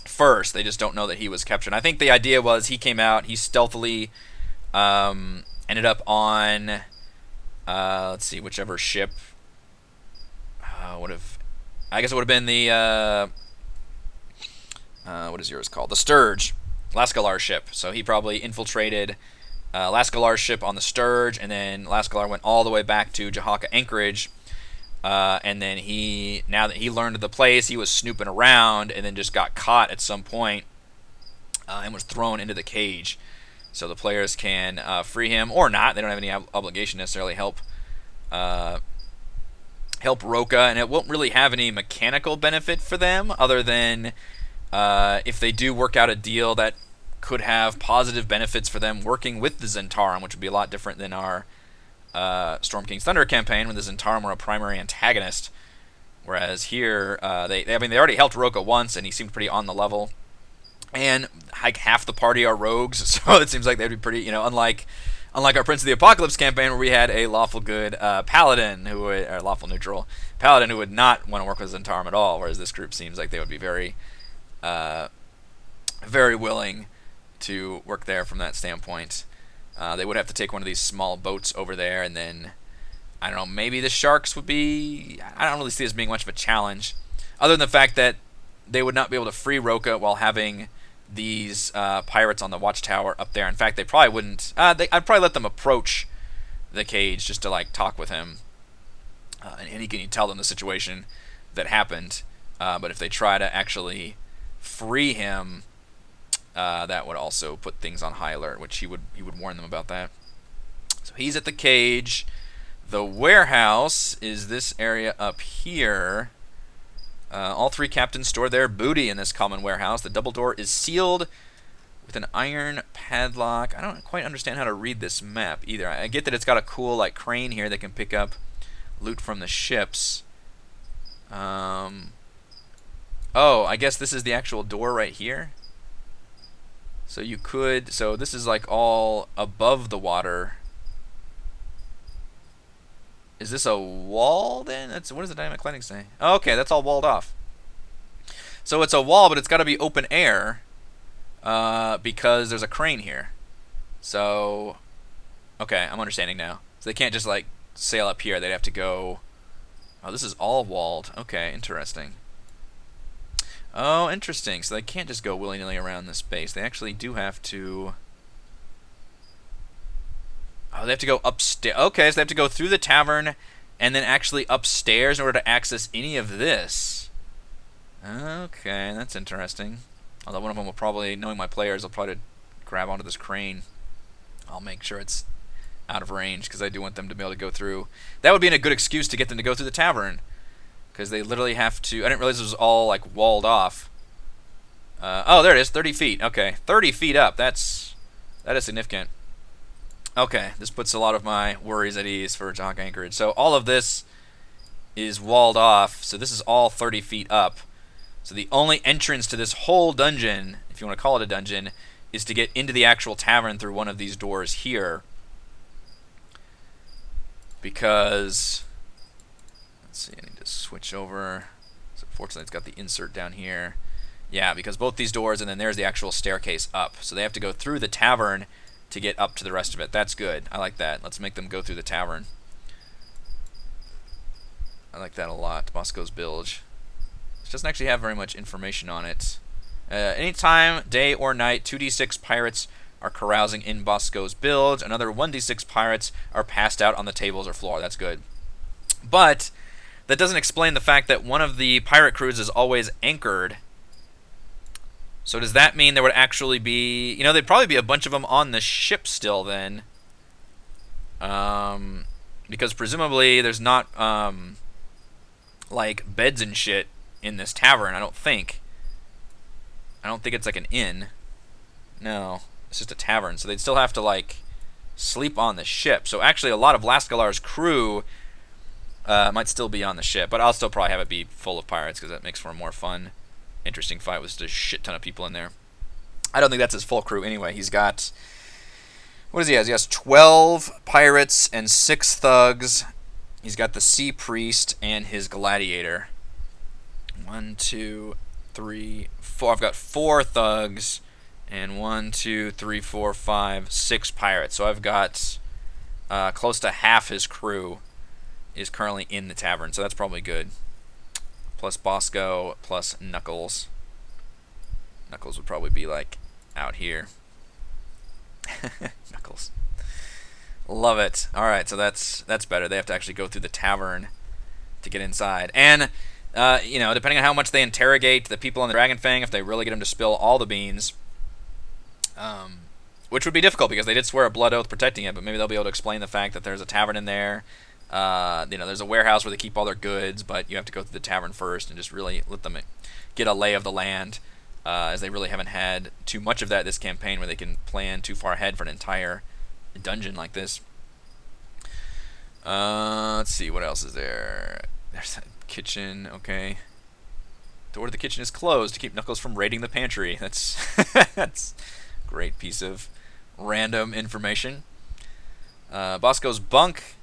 first. They just don't know that he was captured. And I think the idea was he came out, he stealthily ended up on, let's see, whichever ship would have, I guess it would have been the, what is yours called? The Sturge, Lascalar's ship. So he probably infiltrated Lascalar's ship on the Sturge, and then Lascalar went all the way back to Jakka Anchorage, and then now that he learned of the place, he was snooping around, and then just got caught at some point, and was thrown into the cage. So the players can free him, or not. They don't have any obligation to necessarily help Roka, and it won't really have any mechanical benefit for them, other than if they do work out a deal that could have positive benefits for them working with the Zentarum, which would be a lot different than our Storm King's Thunder campaign, when the Zentarum were a primary antagonist. Whereas here, they already helped Roka once, and he seemed pretty on the level. And like half the party are rogues, so it seems like they'd be pretty, unlike our Prince of the Apocalypse campaign, where we had a lawful good paladin or lawful neutral paladin who would not want to work with Zentarum at all. Whereas this group seems like they would be very, very willing to work there from that standpoint. They would have to take one of these small boats over there, and then, I don't know, maybe the sharks would be, I don't really see this being much of a challenge, other than the fact that they would not be able to free Roka while having these pirates on the watchtower up there. In fact, they probably wouldn't, I'd probably let them approach the cage just to like talk with him, and he can tell them the situation that happened, but if they try to actually free him, that would also put things on high alert, which he would warn them about that. So he's at the cage. The warehouse is this area up here. All 3 captains store their booty in this common warehouse. The double door is sealed with an iron padlock. I don't quite understand how to read this map either. I get that it's got a cool like crane here that can pick up loot from the ships. Oh, I guess this is the actual door right here. So you could, so this is like all above the water. Is this a wall then? What does the dynamic lighting say? Oh, okay, that's all walled off. So it's a wall, but it's got to be open air because there's a crane here. So, okay, I'm understanding now. So they can't just like sail up here. They'd have to go. Oh, this is all walled. Okay, interesting. Oh, interesting. So they can't just go willy-nilly around this base. They actually do have to... Oh, they have to go upstairs. Okay, so they have to go through the tavern and then actually upstairs in order to access any of this. Okay, that's interesting. Although one of them will probably, knowing my players, will probably grab onto this crane. I'll make sure it's out of range because I do want them to be able to go through. That would be a good excuse to get them to go through the tavern. Because they literally have to... I didn't realize it was all, like, walled off. Oh, there it is. 30 feet. Okay. 30 feet up. That is significant. Okay. This puts a lot of my worries at ease for Jakka Anchorage. So all of this is walled off. So this is all 30 feet up. So the only entrance to this whole dungeon, if you want to call it a dungeon, is to get into the actual tavern through one of these doors here. Because... Let's see, I need to switch over. So fortunately, it's got the insert down here. Yeah, because both these doors, and then there's the actual staircase up. So they have to go through the tavern to get up to the rest of it. That's good. I like that. Let's make them go through the tavern. I like that a lot. Bosco's Bilge. It doesn't actually have very much information on it. Anytime, day or night, 2d6 pirates are carousing in Bosco's Bilge. Another 1d6 pirates are passed out on the tables or floor. That's good. But... that doesn't explain the fact that one of the pirate crews is always anchored. So does that mean there would actually be... You know, there'd probably be a bunch of them on the ship still then. Because presumably there's not, like, beds and shit in this tavern, I don't think. I don't think it's like an inn. No, it's just a tavern. So they'd still have to, like, sleep on the ship. So actually a lot of Lascalar's crew... might still be on the ship, but I'll still probably have it be full of pirates because that makes for a more fun, interesting fight with just a shit ton of people in there. I don't think that's his full crew anyway. He's got... What does he have? He has 12 pirates and 6 thugs. He's got the Sea Priest and his Gladiator. 1, 2, 3, 4. I've got 4 thugs and 1, 2, 3, 4, 5, 6 pirates. So I've got close to half his crew is currently in the tavern, so that's probably good. Plus Bosco, plus Knuckles. Knuckles would probably be, like, out here. Knuckles. Love it. Alright, so that's better. They have to actually go through the tavern to get inside. And, you know, depending on how much they interrogate the people on the Dragon Fang, if they really get them to spill all the beans, which would be difficult because they did swear a blood oath protecting it, but maybe they'll be able to explain the fact that there's a tavern in there. You know, there's a warehouse where they keep all their goods, but you have to go through the tavern first and just really let them get a lay of the land, as they really haven't had too much of that this campaign where they can plan too far ahead for an entire dungeon like this. Let's see, what else is there? There's a kitchen, okay. Door to the kitchen is closed to keep Knuckles from raiding the pantry. That's that's a great piece of random information. Bosco's bunk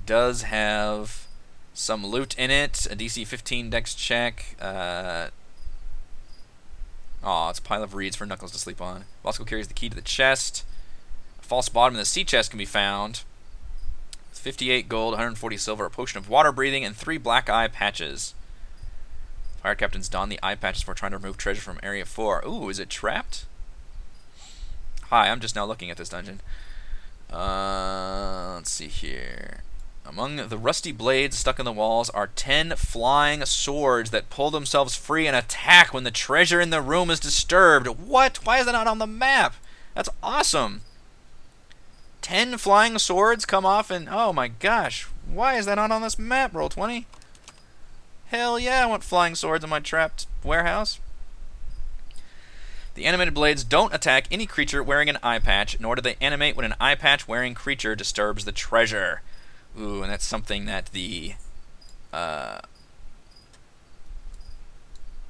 does have some loot in it. A DC 15 dex check. Aw, it's a pile of reeds for Knuckles to sleep on. Bosco carries the key to the chest. A false bottom in the sea chest can be found. 58 gold, 140 silver, a potion of water breathing, and 3 black eye patches. Fire captains don the eye patches for trying to remove treasure from Area 4. Ooh, is it trapped? Hi, I'm just now looking at this dungeon. Let's see here. Among the rusty blades stuck in the walls are 10 flying swords that pull themselves free and attack when the treasure in the room is disturbed. What? Why is that not on the map? That's awesome. 10 flying swords come off and... Oh my gosh. Why is that not on this map, Roll20? Hell yeah, I want flying swords in my trapped warehouse. The animated blades don't attack any creature wearing an eye patch, nor do they animate when an eye patch wearing creature disturbs the treasure. Ooh, and that's something that the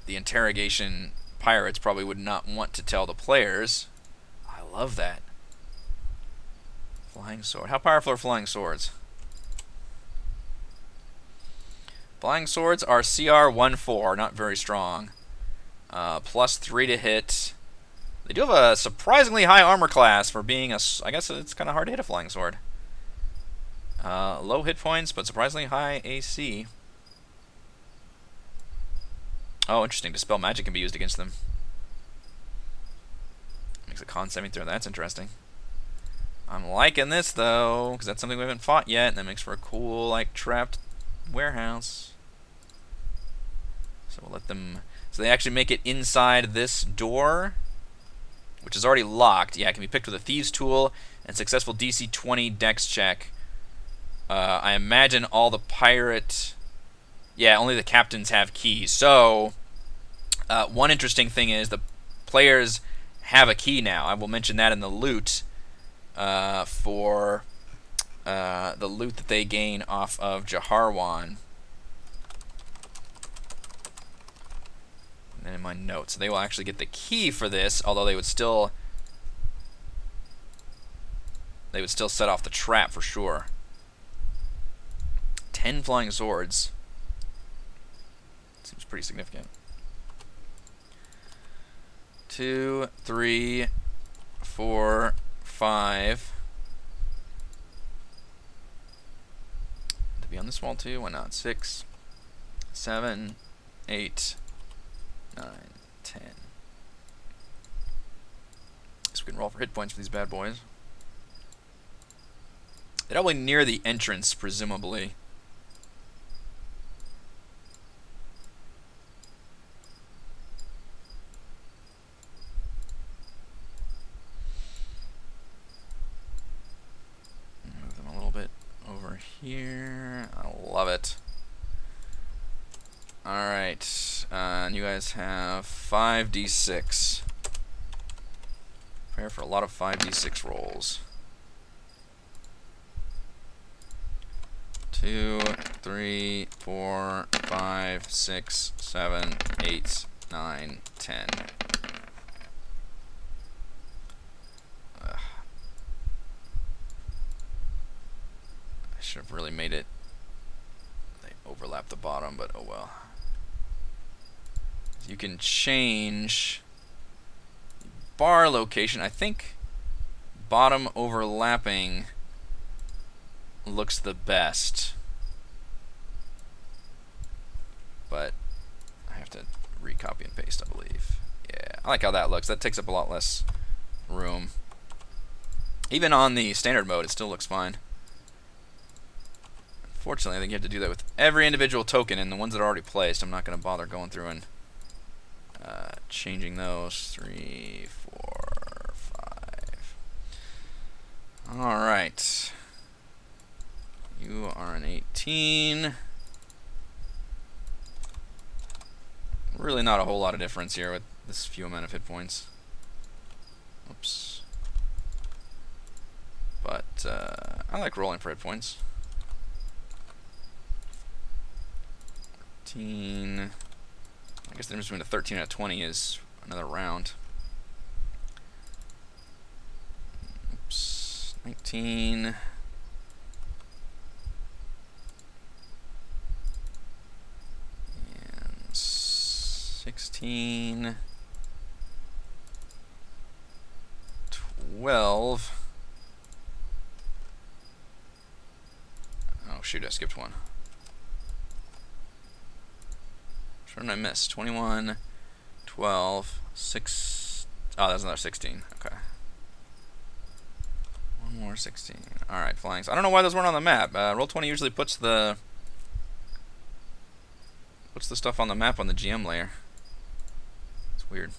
interrogation pirates probably would not want to tell the players. I love that. Flying sword. How powerful are flying swords? Flying swords are CR 1-4, not very strong. +3 to hit. They do have a surprisingly high armor class for being a. I guess it's kind of hard to hit a flying sword. Low hit points, but surprisingly high AC. Oh, interesting. Dispel magic can be used against them. Makes a con saving throw. That's interesting. I'm liking this though, because that's something we haven't fought yet, and that makes for a cool, like, trapped warehouse. So we'll let them. So they actually make it inside this door, which is already locked. Yeah, it can be picked with a Thieves' Tool and successful DC 20 Dex check. I imagine all the pirate. Yeah, only the captains have keys. So one interesting thing is the players have a key now. I will mention that in the loot for the loot that they gain off of Jaharwan. And in my notes, they will actually get the key for this, although they would still set off the trap for sure. 10 flying swords. Seems pretty significant. 2, 3, 4, 5. To be on this wall too, why not? 6, 7, 8, 9, 10. So we can roll for hit points for these bad boys. They're probably near the entrance, presumably. Move them a little bit over here. I love it. Alright, and you guys have 5d6. Prepare for a lot of 5d6 rolls. 2, 3, 4, 5, 6, 7, 8, 9, 10. I should have really made it. They overlap the bottom, but oh well. You can change bar location. I think bottom overlapping looks the best, but I have to recopy and paste, I believe. Yeah, I like how that looks. That takes up a lot less room. Even on the standard mode, it still looks fine. Unfortunately, I think you have to do that with every individual token, and the ones that are already placed, I'm not going to bother going through and changing those. 3, 4, 5. Alright. You are an 18. Really not a whole lot of difference here with this few amount of hit points. Oops. But I like rolling for hit points. 13. I guess the difference between a 13 and a 20 is another round. Oops. 19. And 16. 12. Oh shoot, I skipped one. Which one did I miss? 21, 12, 6. Oh, that's another 16. Okay. One more 16. Alright, flying. I don't know why those weren't on the map. Roll20 usually puts the stuff on the map on the GM layer. It's weird.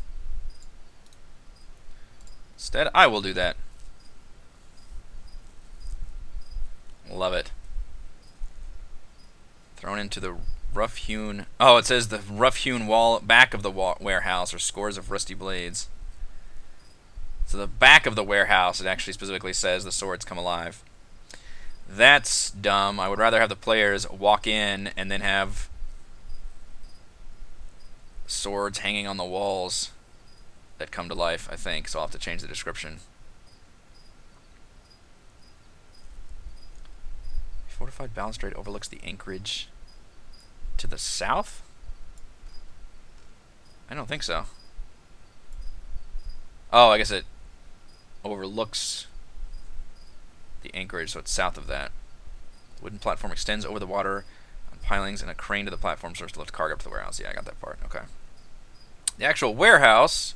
Instead, I will do that. Love it. Thrown into the rough-hewn. Oh, it says the rough-hewn wall back of the warehouse, or scores of rusty blades. So the back of the warehouse, it actually specifically says the swords come alive. That's dumb. I would rather have the players walk in and then have swords hanging on the walls that come to life, I think. So I'll have to change the description. Fortified balustrade overlooks the Anchorage. To the south? I don't think so. Oh, I guess it overlooks the Anchorage, so it's south of that. The wooden platform extends over the water on pilings, and a crane to the platform serves to lift cargo up to the warehouse. Yeah, I got that part. Okay. The actual warehouse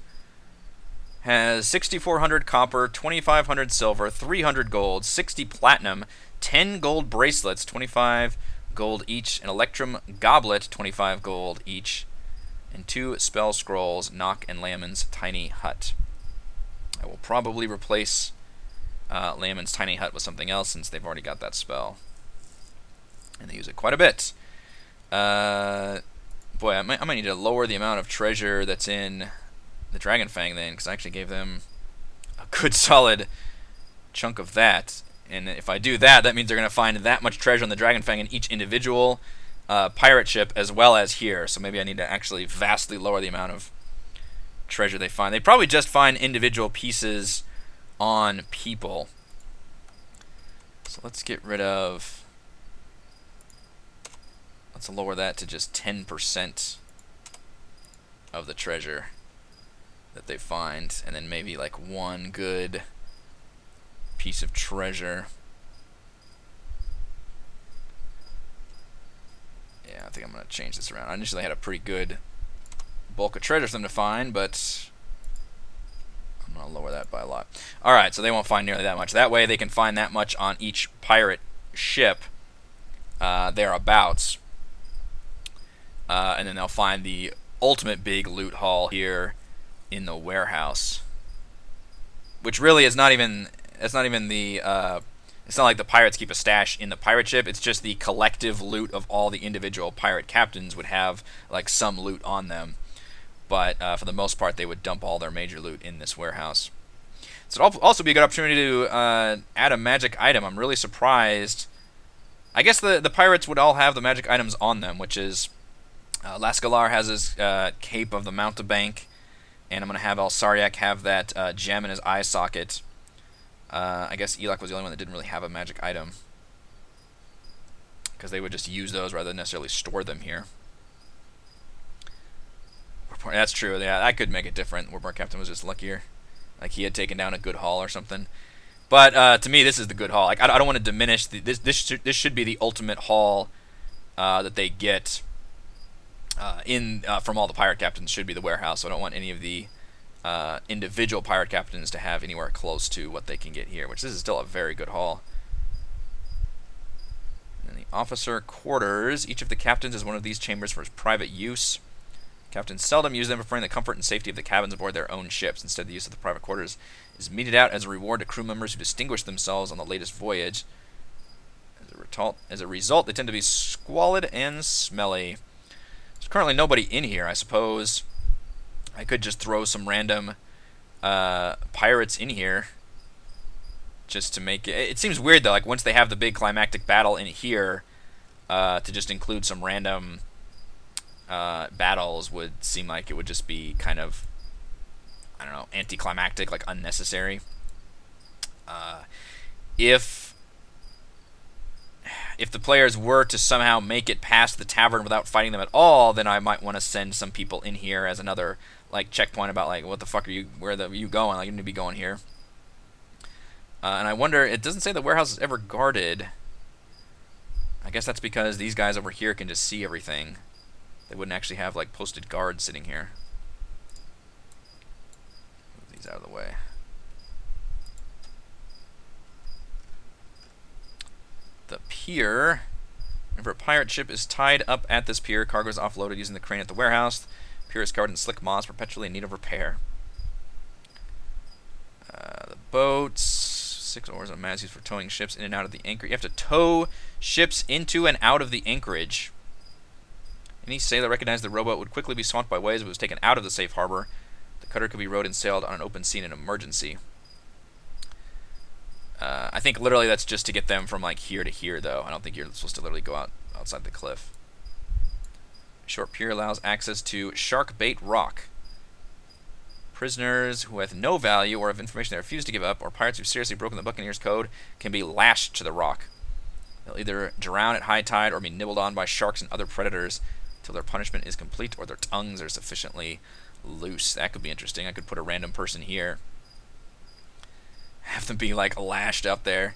has 6,400 copper, 2,500 silver, 300 gold, 60 platinum, 10 gold bracelets, 25 gold each, an electrum goblet, 25 gold each, and 2 spell scrolls, Nock and Lamon's tiny hut. I will probably replace Lamon's tiny hut with something else since they've already got that spell, and they use it quite a bit. Boy, I might need to lower the amount of treasure that's in the Dragon Fang then, because I actually gave them a good solid chunk of that. And if I do that, that means they're going to find that much treasure on the Dragon Fang in each individual pirate ship as well as here. So maybe I need to actually vastly lower the amount of treasure they find. They probably just find individual pieces on people. So let's get rid of... Let's lower that to just 10% of the treasure that they find, and then maybe like one good piece of treasure. Yeah, I think I'm going to change this around. I initially had a pretty good bulk of treasure for them to find, but I'm going to lower that by a lot. Alright, so they won't find nearly that much. That way they can find that much on each pirate ship thereabouts. And then they'll find the ultimate big loot haul here in the warehouse, which really is not even... It's not even the... it's not like the pirates keep a stash in the pirate ship. It's just the collective loot of all the individual pirate captains would have like some loot on them. But for the most part, they would dump all their major loot in this warehouse. So it'll also be a good opportunity to add a magic item. I'm really surprised. I guess the pirates would all have the magic items on them, which is Lascalar has his Cape of the Mountebank, and I'm going to have Elsariak have that gem in his eye socket. I guess Elok was the only one that didn't really have a magic item, because they would just use those rather than necessarily store them here. That's true. Yeah, I could make it different. Warbar Captain was just luckier, like he had taken down a good haul or something. But to me, this is the good haul. Like I don't want to diminish this should be the ultimate haul that they get from all the pirate captains. Should be the warehouse. So I don't want any of the individual pirate captains to have anywhere close to what they can get here, which this is still a very good haul. And the officer quarters. Each of the captains is one of these chambers for his private use. Captains seldom use them, preferring the comfort and safety of the cabins aboard their own ships. Instead, the use of the private quarters is meted out as a reward to crew members who distinguish themselves on the latest voyage. As a result, they tend to be squalid and smelly. There's currently nobody in here. I suppose I could just throw some random pirates in here just to make it... It seems weird, though, like once they have the big climactic battle in here, to just include some random battles would seem like it would just be kind of, I don't know, anticlimactic, like unnecessary. If the players were to somehow make it past the tavern without fighting them at all, then I might want to send some people in here as another like checkpoint about like what the fuck are you, where are you going? Like you need to be going here. And I wonder, it doesn't say the warehouse is ever guarded. I guess that's because these guys over here can just see everything. They wouldn't actually have like posted guards sitting here. Move these out of the way. The pier. Whenever a pirate ship is tied up at this pier, cargo is offloaded using the crane at the warehouse. The pier is covered in slick moss, perpetually in need of repair. The boats, 6 oars and mast used for towing ships in and out of the anchor. You have to tow ships into and out of the anchorage. Any sailor recognized the rowboat would quickly be swamped by waves if it was taken out of the safe harbor. The cutter could be rowed and sailed on an open sea in an emergency. I think literally that's just to get them from like here to here, though. I don't think you're supposed to literally go outside the cliff. Short pier allows access to Shark Bait Rock. Prisoners who have no value or have information they refuse to give up, or pirates who've seriously broken the Buccaneers Code, can be lashed to the rock. They'll either drown at high tide or be nibbled on by sharks and other predators till their punishment is complete or their tongues are sufficiently loose. That could be interesting. I could put a random person here. Have them be like lashed up there.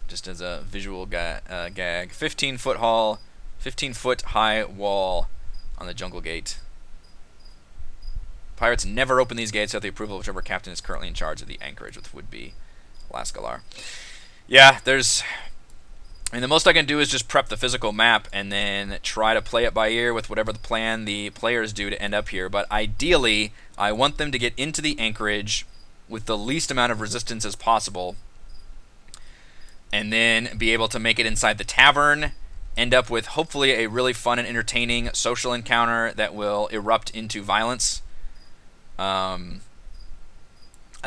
Just as a visual gag. 15-foot haul, 15-foot high wall on the jungle gate. Pirates never open these gates without the approval of whichever captain is currently in charge of the Anchorage, which would be Lascalar. Yeah, the most I can do is just prep the physical map and then try to play it by ear with whatever the plan the players do to end up here. But ideally, I want them to get into the Anchorage with the least amount of resistance as possible, and then be able to make it inside the tavern, end up with hopefully a really fun and entertaining social encounter that will erupt into violence. I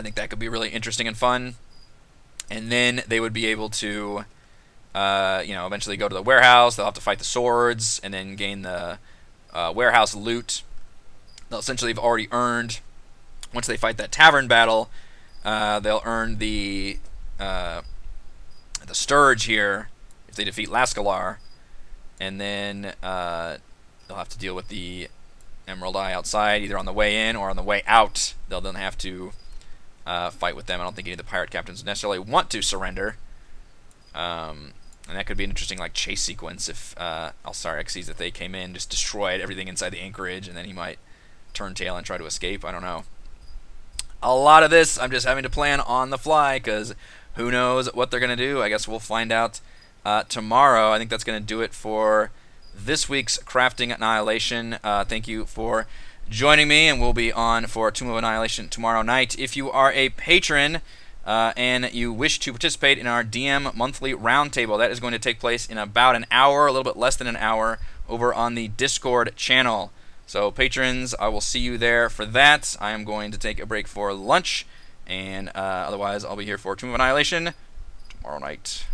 think that could be really interesting and fun. And then they would be able to, eventually go to the warehouse. They'll have to fight the swords and then gain the warehouse loot. They'll essentially have already earned, once they fight that tavern battle, they'll earn the Sturge here if they defeat Lascalar. And then they'll have to deal with the Emerald Eye outside, either on the way in or on the way out. They'll then have to fight with them. I don't think any of the pirate captains necessarily want to surrender. And that could be an interesting chase sequence if Alsaric sees that they came in, just destroyed everything inside the Anchorage, and then he might turn tail and try to escape. I don't know. A lot of this I'm just having to plan on the fly because who knows what they're going to do. I guess we'll find out tomorrow. I think that's going to do it for this week's Crafting Annihilation. Thank you for joining me, and we'll be on for Tomb of Annihilation tomorrow night. If you are a patron and you wish to participate in our DM monthly roundtable, that is going to take place in about an hour, a little bit less than an hour, over on the Discord channel. So patrons, I will see you there for that. I am going to take a break for lunch, and otherwise I'll be here for Tomb of Annihilation tomorrow night.